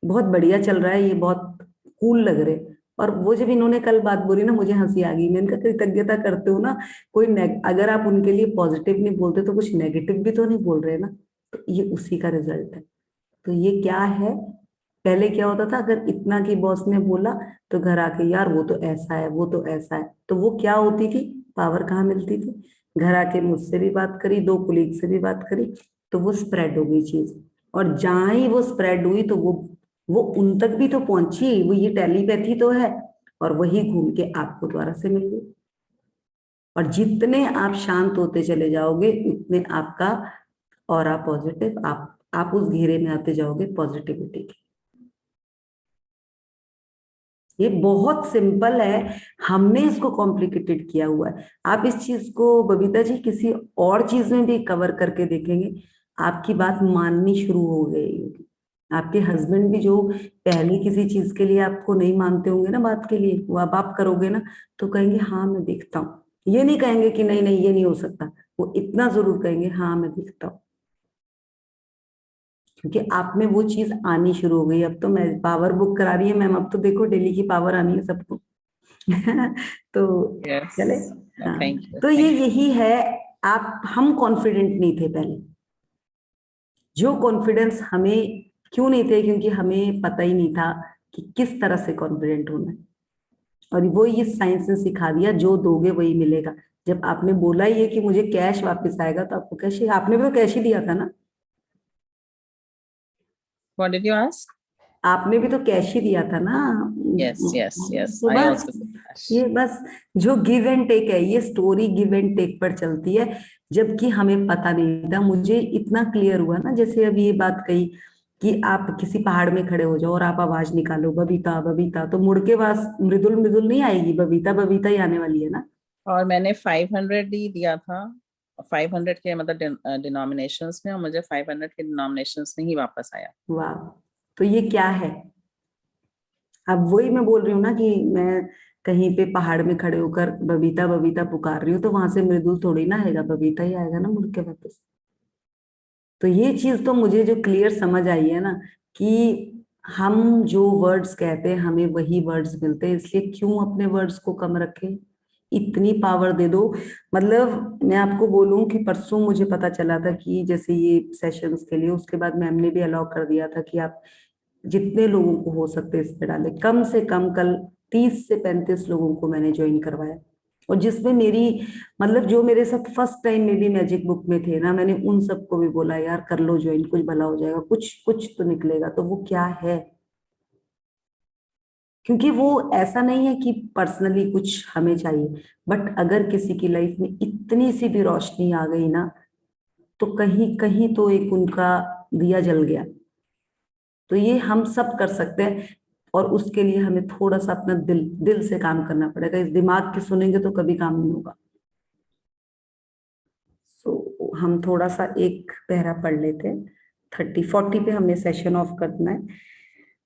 बहुत बढ़िया चल रहा है, ये बहुत कूल लग रहे। और वो जब इन्होंने कल बात बोली ना मुझे हंसी आ गई। मैंने कहा कृतज्ञता करते हो ना, कोई अगर आप उनके लिए पॉजिटिव नहीं बोलते तो कुछ नेगेटिव भी तो नहीं बोल रहे ना। तो ये उसी का रिजल्ट है। तो ये क्या है, पहले क्या होता था, अगर इतना की बॉस ने बोला तो घर आके यार वो तो ऐसा है वो तो ऐसा है, तो वो क्या होती थी, पावर कहाँ मिलती थी। घर आके मुझसे भी बात करी, 2 कुलीग से भी बात करी, तो वो स्प्रेड हो गई चीज। और जहां ही वो स्प्रेड हुई तो वो उन तक भी तो पहुंची, वो ये टेलीपैथी तो है, और वही घूम के आपको द्वारा से मिल गई। और जितने आप शांत होते चले जाओगे उतने आपका ऑरा पॉजिटिव, आप उस घेरे में आते जाओगे पॉजिटिविटी के। ये बहुत सिंपल है, हमने इसको कॉम्प्लिकेटेड किया हुआ है। आप इस चीज को बबीता जी किसी और चीज में भी कवर करके देखेंगे, आपकी बात माननी शुरू हो गई होगी। आपके हस्बैंड भी जो पहले किसी चीज के लिए आपको नहीं मानते होंगे ना, बात के लिए, वो अब आप करोगे ना तो कहेंगे हाँ मैं देखता हूँ। ये नहीं कहेंगे कि नहीं नहीं ये नहीं हो सकता, वो इतना जरूर कहेंगे हाँ मैं देखता हूँ। क्योंकि आप में वो चीज आनी शुरू हो गई। अब तो मैं पावर बुक करा रही है मैम, अब तो देखो डेली की पावर आनी है सबको। तो Yes. चले। Yeah, हाँ, thank you. तो ये Thank you. यही है। हम कॉन्फिडेंट नहीं थे पहले। जो कॉन्फिडेंस हमें क्यों नहीं थे, क्योंकि हमें पता ही नहीं था कि किस तरह से कॉन्फिडेंट होना है। और वो ये साइंस ने सिखा दिया, जो दोगे वही मिलेगा। जब आपने बोला ये कि मुझे कैश वापस आएगा तो आपको कैश, आपने भी तो कैश ही दिया था ना। What did you ask? आपने भी तो कैश ही दिया था ना। Yes, yes, yes. तो I बस also did that. ये बस जो गिव एंड टेक है, ये स्टोरी गिव एंड टेक पर चलती है। जबकि हमें पता नहीं था, मुझे इतना क्लियर हुआ ना, जैसे अभी ये बात कही कि आप किसी पहाड़ में खड़े हो जाओ और आप आवाज निकालो बबीता बबीता, तो मुड़ के पास मृदुल मृदुल नहीं आएगी, बबीता बबीता ही आने वाली है ना। और मैंने 500 ही दिया था, 500 के मतलब डिनोमिनेशंस में, और मुझे 500 के डिनोमिनेशंस में ही वापस आया। वाह, तो ये क्या है। अब वही मैं बोल रही हूँ ना कि मैं कहीं पे पहाड़ में खड़े होकर बबीता बबीता पुकार रही हूँ तो वहां से मृदुल थोड़ी ना आएगा, बबीता ही आएगा ना मुड़ के वापस। तो ये चीज तो मुझे जो क्लियर समझ आई है ना कि हम जो वर्ड्स कहते हैं हमें वही वर्ड्स मिलते हैं, इसलिए क्यों अपने वर्ड्स को कम रखें, इतनी पावर दे दो। मतलब मैं आपको बोलूं कि परसों मुझे पता चला था कि जैसे ये सेशंस के लिए, उसके बाद मैम ने भी अलाउ कर दिया था कि आप जितने लोगों को हो सकते इस पे डाले। कम से कम कल 30 से 35 लोगों को मैंने ज्वाइन करवाया, और जिसमें मेरी मतलब जो मेरे साथ फर्स्ट टाइम में भी मैजिक बुक में थे ना, मैंने उन सबको भी बोला यार कर लो ज्वाइन, कुछ भला हो जाएगा, कुछ कुछ तो निकलेगा। तो वो क्या है, क्योंकि वो ऐसा नहीं है कि पर्सनली कुछ हमें चाहिए, बट अगर किसी की लाइफ में इतनी सी भी रोशनी आ गई ना तो कहीं कहीं तो एक उनका दिया जल गया। तो ये हम सब कर सकते हैं, और उसके लिए हमें थोड़ा सा अपना दिल दिल से काम करना पड़ेगा। इस दिमाग की सुनेंगे तो कभी काम नहीं होगा। सो हम थोड़ा सा एक पैरा पढ़ लेते हैं। 30-40 पे हमने सेशन ऑफ करना है।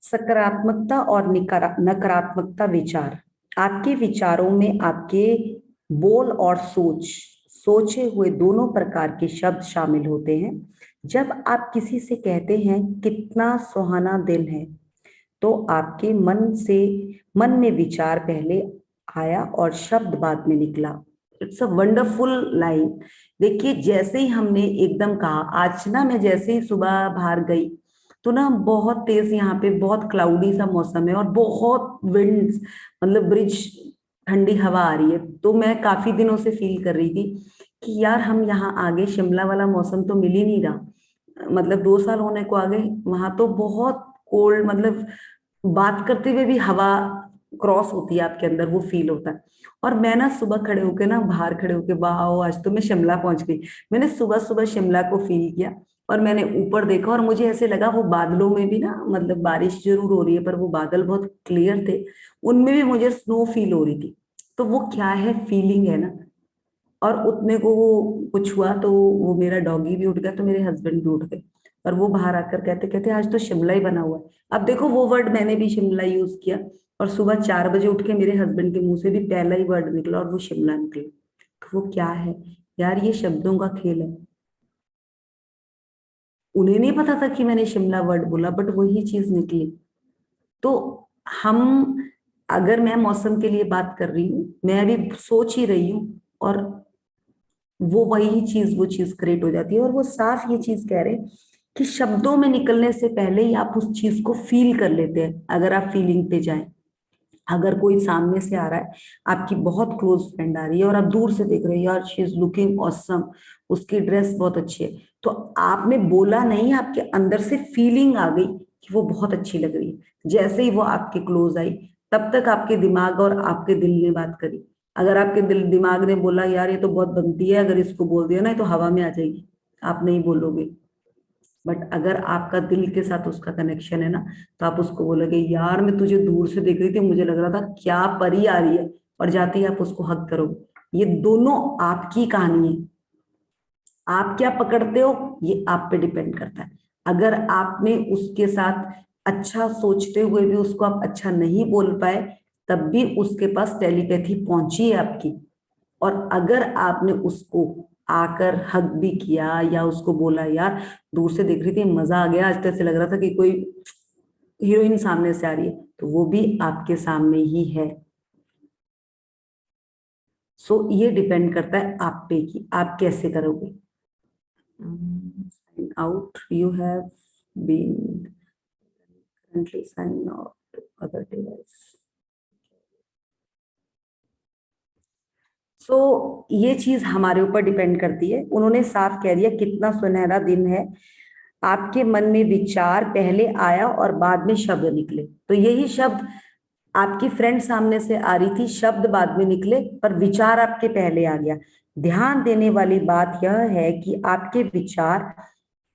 सकारात्मकता और नकारात्मकता विचार। आपके विचारों में आपके बोल और सोचे हुए दोनों प्रकार के शब्द शामिल होते हैं। जब आप किसी से कहते हैं कितना सुहाना दिन है, तो आपके मन में विचार पहले आया और शब्द बाद में निकला। It's a wonderful line. देखिए जैसे ही हमने एकदम कहा, आज ना मैं जैसे ही सुबह बाहर गई तो ना बहुत तेज यहाँ पे बहुत क्लाउडी सा मौसम है और बहुत विंड्स, मतलब ब्रिज ठंडी हवा आ रही है। तो मैं काफी दिनों से फील कर रही थी कि यार हम यहाँ आगे शिमला वाला मौसम तो मिल ही नहीं रहा, मतलब 2 साल होने को आ गए, वहां तो बहुत कोल्ड, मतलब बात करते हुए भी हवा क्रॉस होती है आपके अंदर, वो फील होता है। और मैं ना सुबह खड़े होके ना बाहर खड़े होके, वाह आज तो मैं शिमला पहुंच गई। मैंने सुबह सुबह शिमला को फील किया और मैंने ऊपर देखा और मुझे ऐसे लगा वो बादलों में भी ना, मतलब बारिश जरूर हो रही है पर वो बादल बहुत क्लियर थे, उनमें भी मुझे स्नो फील हो रही थी। तो वो क्या है, फीलिंग है ना। और उतने को वो कुछ हुआ तो वो मेरा डॉगी भी उठ गया, तो मेरे हस्बैंड भी उठ गए और वो बाहर आकर कहते कहते आज तो शिमला ही बना हुआ है। अब देखो वो वर्ड मैंने भी शिमला यूज किया और सुबह 4 बजे उठ के मेरे हस्बैंड के मुंह से भी पहला ही वर्ड निकला और वो शिमला निकला। तो वो क्या है यार, ये शब्दों का खेल है। उन्हें नहीं पता था कि मैंने शिमला वर्ड बोला, बट वही चीज निकली। तो हम, अगर मैं मौसम के लिए बात कर रही हूँ, मैं अभी सोच ही रही हूँ और वो वही चीज, वो चीज क्रिएट हो जाती है। और वो साफ ये चीज कह रहे हैं कि शब्दों में निकलने से पहले ही आप उस चीज को फील कर लेते हैं। अगर आप फीलिंग पे जाएं, अगर कोई सामने से आ रहा है, आपकी बहुत क्लोज फ्रेंड आ रही है और आप दूर से देख रहे हो यार शी इज लुकिंग ऑसम, उसकी ड्रेस बहुत अच्छी है, तो आपने बोला नहीं, आपके अंदर से फीलिंग आ गई कि वो बहुत अच्छी लग रही है। जैसे ही वो आपके क्लोज आई, तब तक आपके दिमाग और आपके दिल ने बात करी। अगर आपके दिमाग ने बोला यार ये तो बहुत बनती है, अगर इसको बोल दिया ना तो हवा में आ जाएगी, आप नहीं बोलोगे। बट अगर आपका दिल के साथ उसका कनेक्शन है ना, तो आप उसको बोलोगे यार मैं तुझे दूर से देख रही थी, मुझे लग रहा था क्या परी आ रही है, और जाते ही आप उसको हक करोगे। ये दोनों आपकी कहानी है। आप क्या पकड़ते हो ये आप पे डिपेंड करता है। अगर आपने उसके साथ अच्छा सोचते हुए भी उसको आप अच्छा नहीं बोल पाए, तब भी उसके पास टेलीपैथी पहुंची है आपकी। और अगर आपने उसको आकर हक भी किया या उसको बोला यार दूर से देख रही थी मजा आ गया, आज तो ऐसे लग रहा था कि कोई हीरोइन सामने से आ रही है, तो वो भी आपके सामने ही है। सो ये डिपेंड करता है आप पे कि आप कैसे करोगे। sign out, you have been currently sign out to other device. सो ये चीज हमारे ऊपर डिपेंड करती है। उन्होंने साफ कह दिया कितना सुनहरा दिन है, आपके मन में विचार पहले आया और बाद में शब्द निकले। तो यही शब्द, आपकी फ्रेंड सामने से आ रही थी, शब्द बाद में निकले पर विचार आपके पहले आ गया। ध्यान देने वाली बात यह है कि आपके विचार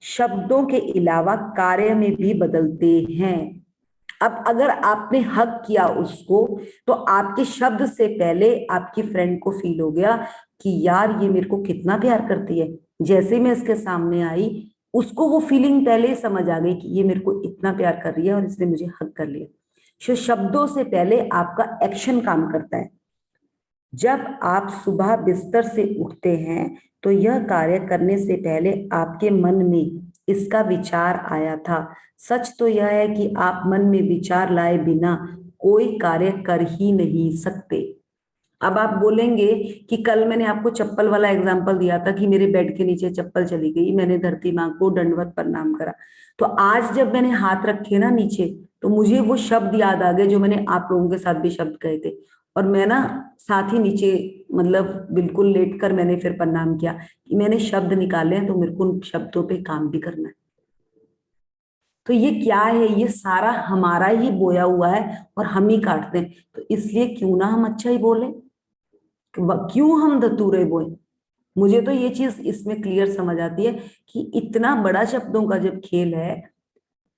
शब्दों के अलावा कार्य में भी बदलते हैं। अब अगर आपने हक किया उसको, तो आपके शब्द से पहले आपकी फ्रेंड को फील हो गया कि यार ये मेरे को कितना प्यार करती है। जैसे मैं इसके सामने आई, उसको वो फीलिंग पहले ही समझ आ गई कि ये मेरे को इतना प्यार कर रही है और इसने मुझे हक कर लिया। तो शब्दों से पहले आपका एक्शन काम करता है। जब आप सुबह बिस्तर से उठते हैं तो यह कार्य करने से पहले आपके मन में इसका विचार आया था। सच तो यह है कि आप मन में विचार लाए बिना कोई कार्य कर ही नहीं सकते। अब आप बोलेंगे कि कल मैंने आपको चप्पल वाला एग्जांपल दिया था कि मेरे बेड के नीचे चप्पल चली गई, मैंने धरती माँ को दंडवत प्रणाम करा। तो आज जब मैंने हाथ रखे ना नीचे, तो मुझे वो शब्द याद आ गए जो मैंने आप लोगों के साथ भी शब्द कहे थे। और मैं ना साथ ही नीचे, मतलब बिल्कुल लेट कर मैंने फिर प्रणाम किया कि मैंने शब्द निकाले हैं तो मेरे को उन शब्दों पे काम भी करना है। तो ये क्या है, ये सारा हमारा ही बोया हुआ है और हम ही काटते हैं। तो इसलिए क्यों ना हम अच्छा ही बोले, क्यों हम धतूरे बोए। मुझे तो ये चीज इसमें क्लियर समझ आती है कि इतना बड़ा शब्दों का जब खेल है।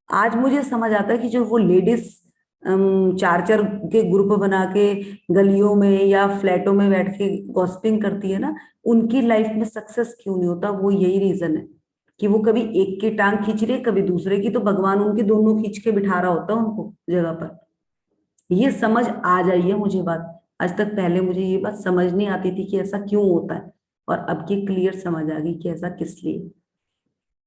आज मुझे समझ आता है कि जो वो लेडीज 4-4 के ग्रुप बना के गलियों में या फ्लैटों में बैठ के गॉसिपिंग करती है ना, उनकी लाइफ में सक्सेस क्यों नहीं होता। वो यही रीजन है कि वो कभी एक की टांग खींच रही है, कभी दूसरे की, तो भगवान उनकी दोनों खींच के बिठा रहा होता है उनको जगह पर। ये समझ आ जाइए मुझे बात। आज तक पहले मुझे ये बात समझ नहीं आती थी कि ऐसा क्यों होता है, और अब की क्लियर समझ आ गई कि ऐसा किस लिए।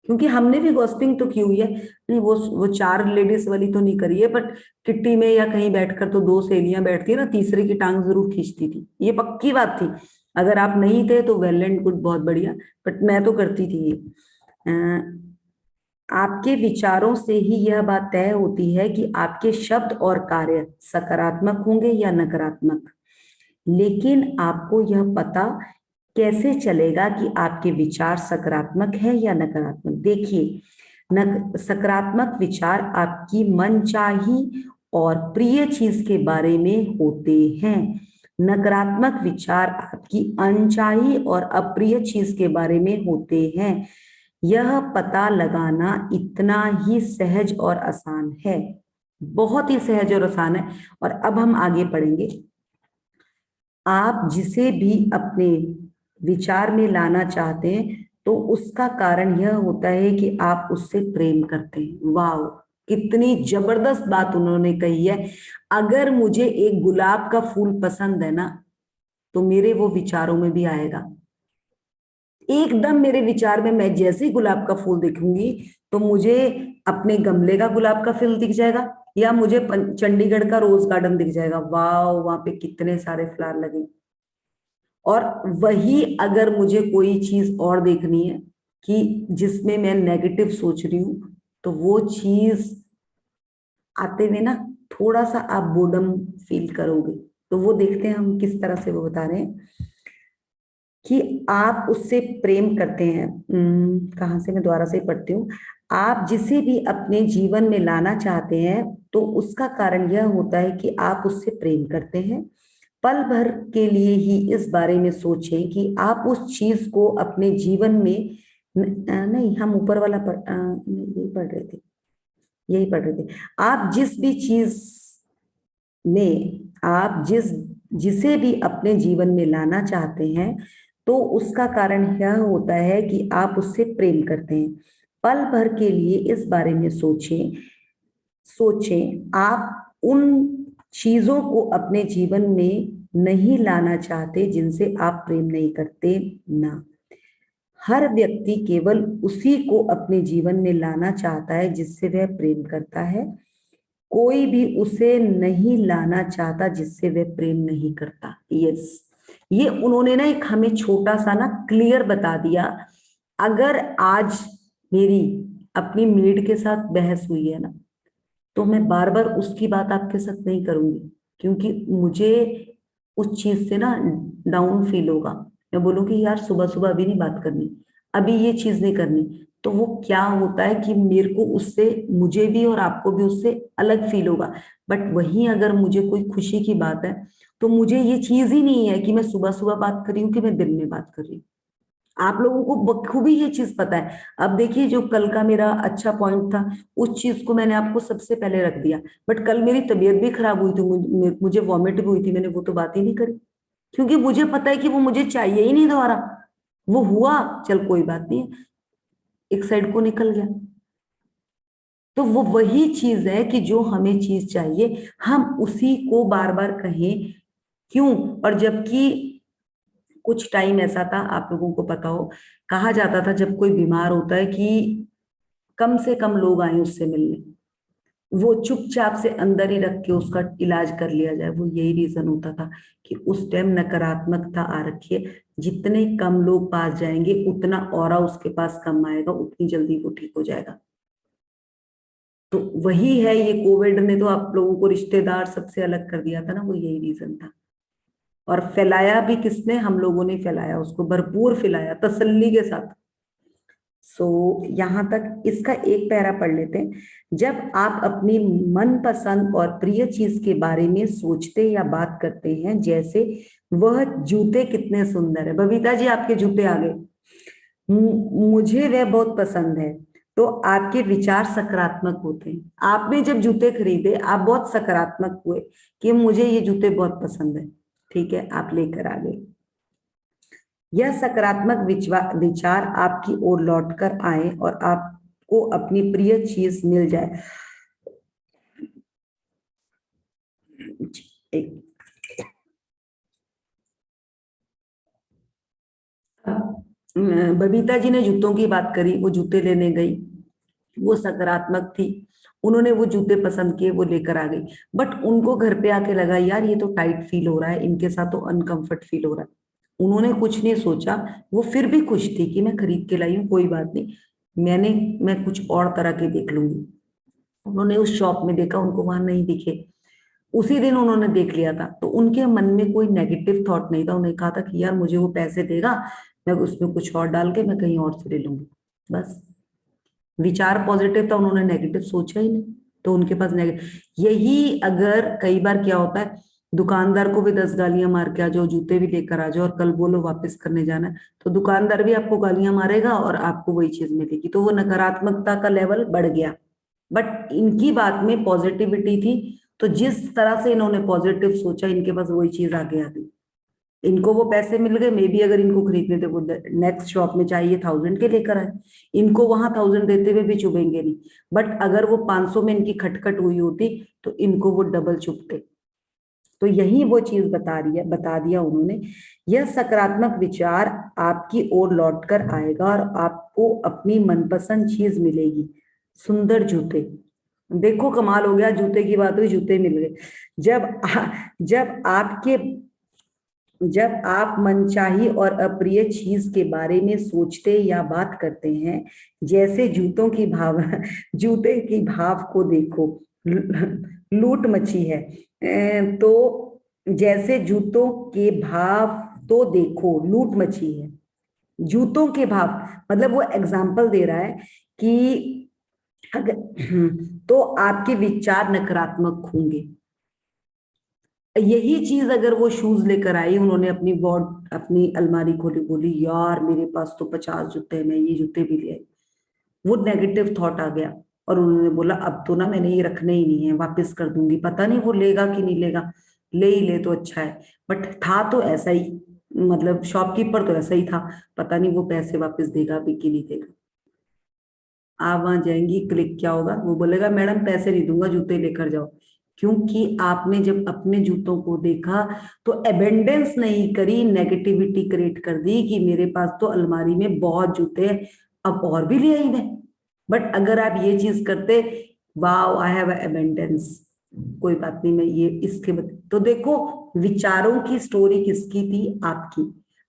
क्योंकि हमने भी गॉसिपिंग तो की हुई है, नहीं वो 4 लेडीज वाली तो नहीं करी है, बट किट्टी में या कहीं बैठकर तो 2 सहेलियां बैठती है ना, तीसरे की टांग जरूर खींचती थी, ये पक्की बात थी। अगर आप नहीं थे तो वेल एंड गुड, बहुत बढ़िया, बट मैं तो करती थी ये। आपके विचारों से ही यह बात तय होती है कि आपके शब्द और कार्य सकारात्मक होंगे या नकारात्मक। लेकिन आपको यह पता कैसे चलेगा कि आपके विचार सकारात्मक है या नकारात्मक? देखिए, सकारात्मक विचार आपकी मनचाही और प्रिय चीज के बारे में होते हैं। नकारात्मक विचार आपकी अनचाही और अप्रिय चीज के बारे में होते हैं। यह पता लगाना इतना ही सहज और आसान है, बहुत ही सहज और आसान है। और अब हम आगे पढ़ेंगे। आप जिसे भी अपने विचार में लाना चाहते हैं तो उसका कारण यह होता है कि आप उससे प्रेम करते हैं। वाह, कितनी जबरदस्त बात उन्होंने कही है। अगर मुझे एक गुलाब का फूल पसंद है ना, तो मेरे वो विचारों में भी आएगा। एकदम मेरे विचार में मैं जैसे ही गुलाब का फूल देखूंगी तो मुझे अपने गमले का गुलाब का फूल दिख जाएगा, या मुझे चंडीगढ़ का रोज गार्डन दिख जाएगा। वाह, वहां पे कितने सारे फ्लावर लगे। और वही अगर मुझे कोई चीज और देखनी है कि जिसमें मैं नेगेटिव सोच रही हूं, तो वो चीज आते हुए ना थोड़ा सा आप बोर्डम फील करोगे। तो वो देखते हैं हम किस तरह से वो बता रहे हैं कि आप उससे प्रेम करते हैं। कहाँ से, मैं दोबारा से पढ़ती हूँ। आप जिसे भी अपने जीवन में लाना चाहते हैं तो उसका कारण यह होता है कि आप उससे प्रेम करते हैं। पल भर के लिए ही इस बारे में सोचें कि आप उस चीज को अपने जीवन में नहीं, हम ऊपर वाला यही पढ़ रहे थे, यही पढ़ रहे थे। आप जिस भी चीज में, आप जिसे भी अपने जीवन में लाना चाहते हैं तो उसका कारण यह होता है कि आप उससे प्रेम करते हैं। पल भर के लिए इस बारे में सोचें आप उन चीजों को अपने जीवन में नहीं लाना चाहते जिनसे आप प्रेम नहीं करते ना। हर व्यक्ति केवल उसी को अपने जीवन में लाना चाहता है जिससे वह प्रेम करता है। कोई भी उसे नहीं लाना चाहता जिससे वह प्रेम नहीं करता। यस, ये उन्होंने ना एक हमें छोटा सा ना क्लियर बता दिया। अगर आज मेरी अपनी मेड के साथ बहस हुई है ना, तो मैं बार बार उसकी बात आपके साथ नहीं करूंगी, क्योंकि मुझे उस चीज से ना डाउन फील होगा। मैं बोलूंगी यार सुबह सुबह अभी नहीं बात करनी, अभी ये चीज नहीं करनी। तो वो क्या होता है कि मेरे को उससे, मुझे भी और आपको भी उससे अलग फील होगा। बट वहीं अगर मुझे कोई खुशी की बात है तो मुझे ये चीज ही नहीं है कि मैं सुबह सुबह बात कर रही हूँ कि मैं दिन में बात कर रही हूँ। आप लोगों को बखूबी ये चीज पता है। अब देखिए, जो कल का मेरा अच्छा पॉइंट था उस चीज को मैंने आपको सबसे पहले रख दिया। बट कल मेरी तबीयत भी खराब हुई थी, मुझे वॉमिट भी हुई थी, मैंने वो तो बात ही नहीं करी, क्योंकि मुझे पता है कि वो मुझे चाहिए ही नहीं दोबारा। वो हुआ, चल कोई बात नहीं, एक साइड को निकल गया। तो वो वही चीज है कि जो हमें चीज चाहिए हम उसी को बार बार कहें, क्यों? और जबकि कुछ टाइम ऐसा था, आप लोगों को पता हो, कहा जाता था जब कोई बीमार होता है कि कम से कम लोग आए उससे मिलने, वो चुपचाप से अंदर ही रख के उसका इलाज कर लिया जाए। वो यही रीजन होता था कि उस टाइम नकारात्मकता आ रखी है, जितने कम लोग पास जाएंगे उतना ऑरा उसके पास कम आएगा, उतनी जल्दी वो ठीक हो जाएगा। तो वही है, ये कोविड ने तो आप लोगों को रिश्तेदार सबसे अलग कर दिया था ना, वो यही रीजन था। और फैलाया भी किसने? हम लोगों ने फैलाया, उसको भरपूर फैलाया तसल्ली के साथ। सो यहां तक इसका एक पैरा पढ़ लेते हैं। जब आप अपनी मनपसंद और प्रिय चीज के बारे में सोचते या बात करते हैं, जैसे वह जूते कितने सुंदर है, बबीता जी आपके जूते आ गए, मुझे वह बहुत पसंद है, तो आपके विचार सकारात्मक होते हैं। आपने जब जूते खरीदे आप बहुत सकारात्मक हुए कि मुझे ये जूते बहुत पसंद है, ठीक है, आप लेकर आ गए। यह सकारात्मक विचार आपकी ओर लौटकर आए और आपको अपनी प्रिय चीज मिल जाए। बबीता जी ने जूतों की बात करी, वो जूते लेने गई, वो सकारात्मक थी, उन्होंने वो जूते पसंद किए, वो लेकर आ गई। बट उनको घर पे आके लगा यार ये तो टाइट फील हो रहा है, इनके साथ तो अनकंफर्ट फील हो रहा है। उन्होंने कुछ नहीं सोचा, वो फिर भी खुश थी कि मैं खरीद के लाई हूँ, कोई बात नहीं, मैं कुछ और तरह के देख लूंगी। उन्होंने उस शॉप में देखा, उनको वहां नहीं दिखे, उसी दिन उन्होंने देख लिया था, तो उनके मन में कोई नेगेटिव थॉट नहीं था। उन्हें कहा था कि यार मुझे वो पैसे देगा, मैं उसमें कुछ और डाल के मैं कहीं और से ले लूंगी, बस। विचार पॉजिटिव था, उन्होंने नेगेटिव सोचा ही नहीं, तो उनके पास नेगेटिव। यही अगर कई बार क्या होता है, दुकानदार को भी 10 गालियां मार के आ जाओ, जूते भी लेकर आ जाओ और कल बोलो वापस करने जाना है, तो दुकानदार भी आपको गालियां मारेगा और आपको वही चीज मिलेगी, तो वो नकारात्मकता का लेवल बढ़ गया। बट इनकी बात में पॉजिटिविटी थी, तो जिस तरह से इन्होंने पॉजिटिव सोचा, इनके पास वही चीज आगे आ गई। इनको वो पैसे मिल गए, मे बी अगर इनको खरीदने थे, वो नेक्स्ट शॉप में चाहिए 1000 के लेकर आए, इनको वहां 1000 देते हुए भी चुभेंगे नहीं। बट अगर वो 500 में इनकी खटखट हुई होती तो इनको वो डबल चुभते। तो यही वो चीज बता दिया उन्होंने। यह सकारात्मक विचार आपकी ओर लौट कर आएगा और आपको अपनी मनपसंद चीज मिलेगी, सुंदर जूते। देखो कमाल हो गया, जूते की बात हुई, जूते मिल गए। जब आप मनचाही और अप्रिय चीज के बारे में सोचते या बात करते हैं, जैसे जूते की भाव को देखो, लूट मची है। तो जैसे जूतों के भाव तो देखो, लूट मची है। जूतों के भाव मतलब वो एग्जाम्पल दे रहा है कि अगर तो आपके विचार नकारात्मक होंगे। यही चीज अगर वो शूज लेकर आई, उन्होंने अपनी अलमारी खोली, बोली यार मेरे पास तो 50 जूते हैं, मैं ये जूते भी ले आई, वो नेगेटिव थॉट आ गया और उन्होंने बोला अब तो ना मैंने ये रखने ही नहीं है, वापस कर दूंगी, पता नहीं वो लेगा कि नहीं लेगा, ले ही ले तो अच्छा है। बट था तो ऐसा ही, मतलब शॉपकीपर तो ऐसा ही था, पता नहीं वो पैसे वापस देगा भी कि नहीं देगा। आप वहां जाएंगी, क्लिक क्या होगा, वो बोलेगा मैडम पैसे नहीं दूंगा, जूते लेकर जाओ। क्योंकि आपने जब अपने जूतों को देखा तो एबेंडेंस नहीं करी, नेगेटिविटी क्रिएट कर दी कि मेरे पास तो अलमारी में बहुत जूते हैं, अब और भी ले आई मैं। बट अगर आप ये चीज करते, वाओ आई हैव एबेंडेंस, कोई बात नहीं, मैं ये इसके तो देखो विचारों की स्टोरी किसकी थी, आपकी।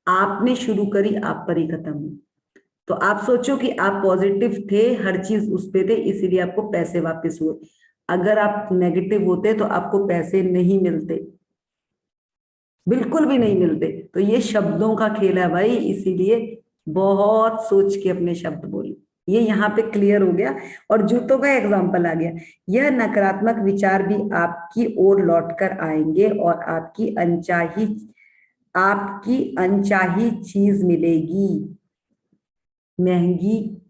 आपने शुरू करी, आप पर ही खत्म हुई। तो आप सोचो कि आप पॉजिटिव थे, हर चीज उस पे थे, इसीलिए आपको पैसे वापस हुए। अगर आप नेगेटिव होते तो आपको पैसे नहीं मिलते, बिल्कुल भी नहीं मिलते। तो ये शब्दों का खेल है भाई, इसीलिए बहुत सोच के अपने शब्द बोले। ये यहाँ पे क्लियर हो गया और जूतों का एग्जांपल आ गया। यह नकारात्मक विचार भी आपकी ओर लौट कर आएंगे और आपकी अनचाही चीज मिलेगी, महंगी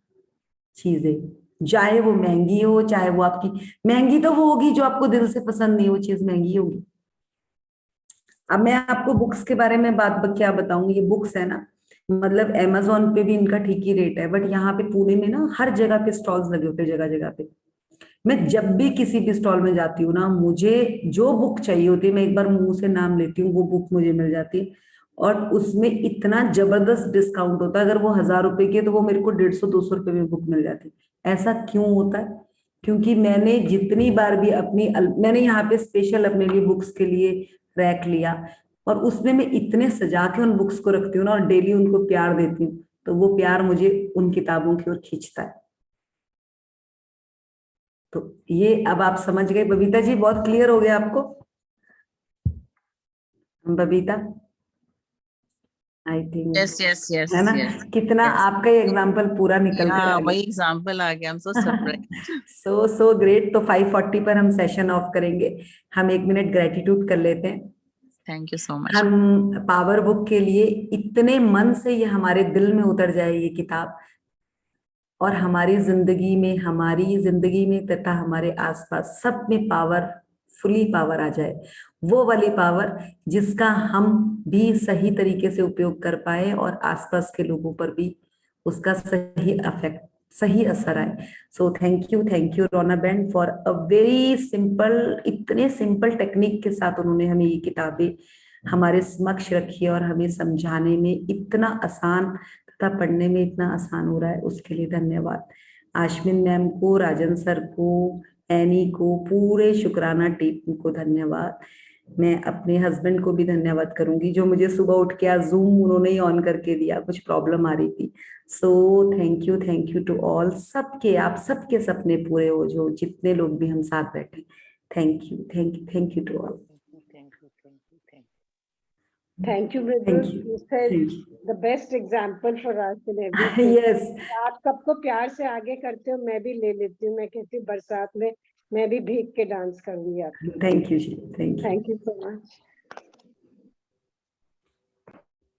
चीजें, चाहे वो महंगी हो, चाहे वो आपकी महंगी तो वो होगी जो आपको दिल से पसंद नहीं, वो चीज महंगी होगी। अब मैं आपको बुक्स के बारे में क्या बताऊंगी, ये बुक्स है ना, मतलब अमेजोन पे भी इनका ठीक ही रेट है, बट यहाँ पे पुणे में ना हर जगह पे स्टॉल्स लगे होते हैं, जगह जगह पे। मैं जब भी किसी भी स्टॉल में जाती हूँ ना, मुझे जो बुक चाहिए होती है, मैं एक बार मुंह से नाम लेती हूँ, वो बुक मुझे मिल जाती है। और उसमें इतना जबरदस्त डिस्काउंट होता है, अगर वो 1000 रुपए की है तो वो मेरे को 150-200 रुपए में बुक मिल जाती है। ऐसा क्यों होता है? क्योंकि मैंने जितनी बार भी मैंने यहाँ पे स्पेशल अपने लिए बुक्स के लिए रैक लिया, और उसमें मैं इतने सजा के उन बुक्स को रखती हूँ ना, और डेली उनको प्यार देती हूँ, तो वो प्यार मुझे उन किताबों की ओर खींचता है। तो ये अब आप समझ गए बबीता जी, बहुत क्लियर हो गया आपको? Babita I think, Yes, yes, yes, है ना? yes, कितना yes. आपका ये एग्जाम्पल पूरा निकल कर आ Yeah, गया। वही एग्जाम्पल आ गया, I'm so surprised. So great. तो 5:40 पर हम सेशन ऑफ करेंगे। हम 1 मिनट ग्रेटिट्यूड कर लेते हैं। Thank you so much. हम पावर बुक के लिए इतने मन से ये हमारे दिल में उतर जाए ये किताब, और हमारी जिंदगी में तथा हमारे आसपास सब में फुली पावर आ जाए, वो वाली पावर जिसका हम भी सही तरीके से उपयोग कर पाए और आसपास के लोगों पर भी उसका सही असर आए। सो थैंक यू रोना band for a very simple, इतने सिंपल टेक्निक के साथ उन्होंने हमें ये किताबें हमारे समक्ष रखी और हमें समझाने में इतना आसान तथा पढ़ने में इतना आसान हो रहा है, उसके लिए धन्यवाद। आश्विन मैम को, राजन सर को, एनी को, पूरे शुक्राना टीम को धन्यवाद। मैं अपने हस्बैंड को भी धन्यवाद करूंगी जो मुझे सुबह उठ के आज जूम उन्होंने ही ऑन करके दिया, कुछ प्रॉब्लम आ रही थी। So thank you to all, सबके, आप सबके सपने पूरे हो, जो जितने लोग भी हम साथ बैठे। Thank you to all. Thank you, Mridul. Thank you. You said Thank you. the best example for us in everything. Yes. आप सबको प्यार से आगे करते हो, मैं भी ले लेती हूँ। मैं कहती हूँ बरसात में मैं भी भीग के डांस करूंगी आपके। Thank you ji, thank you. Thank you so much.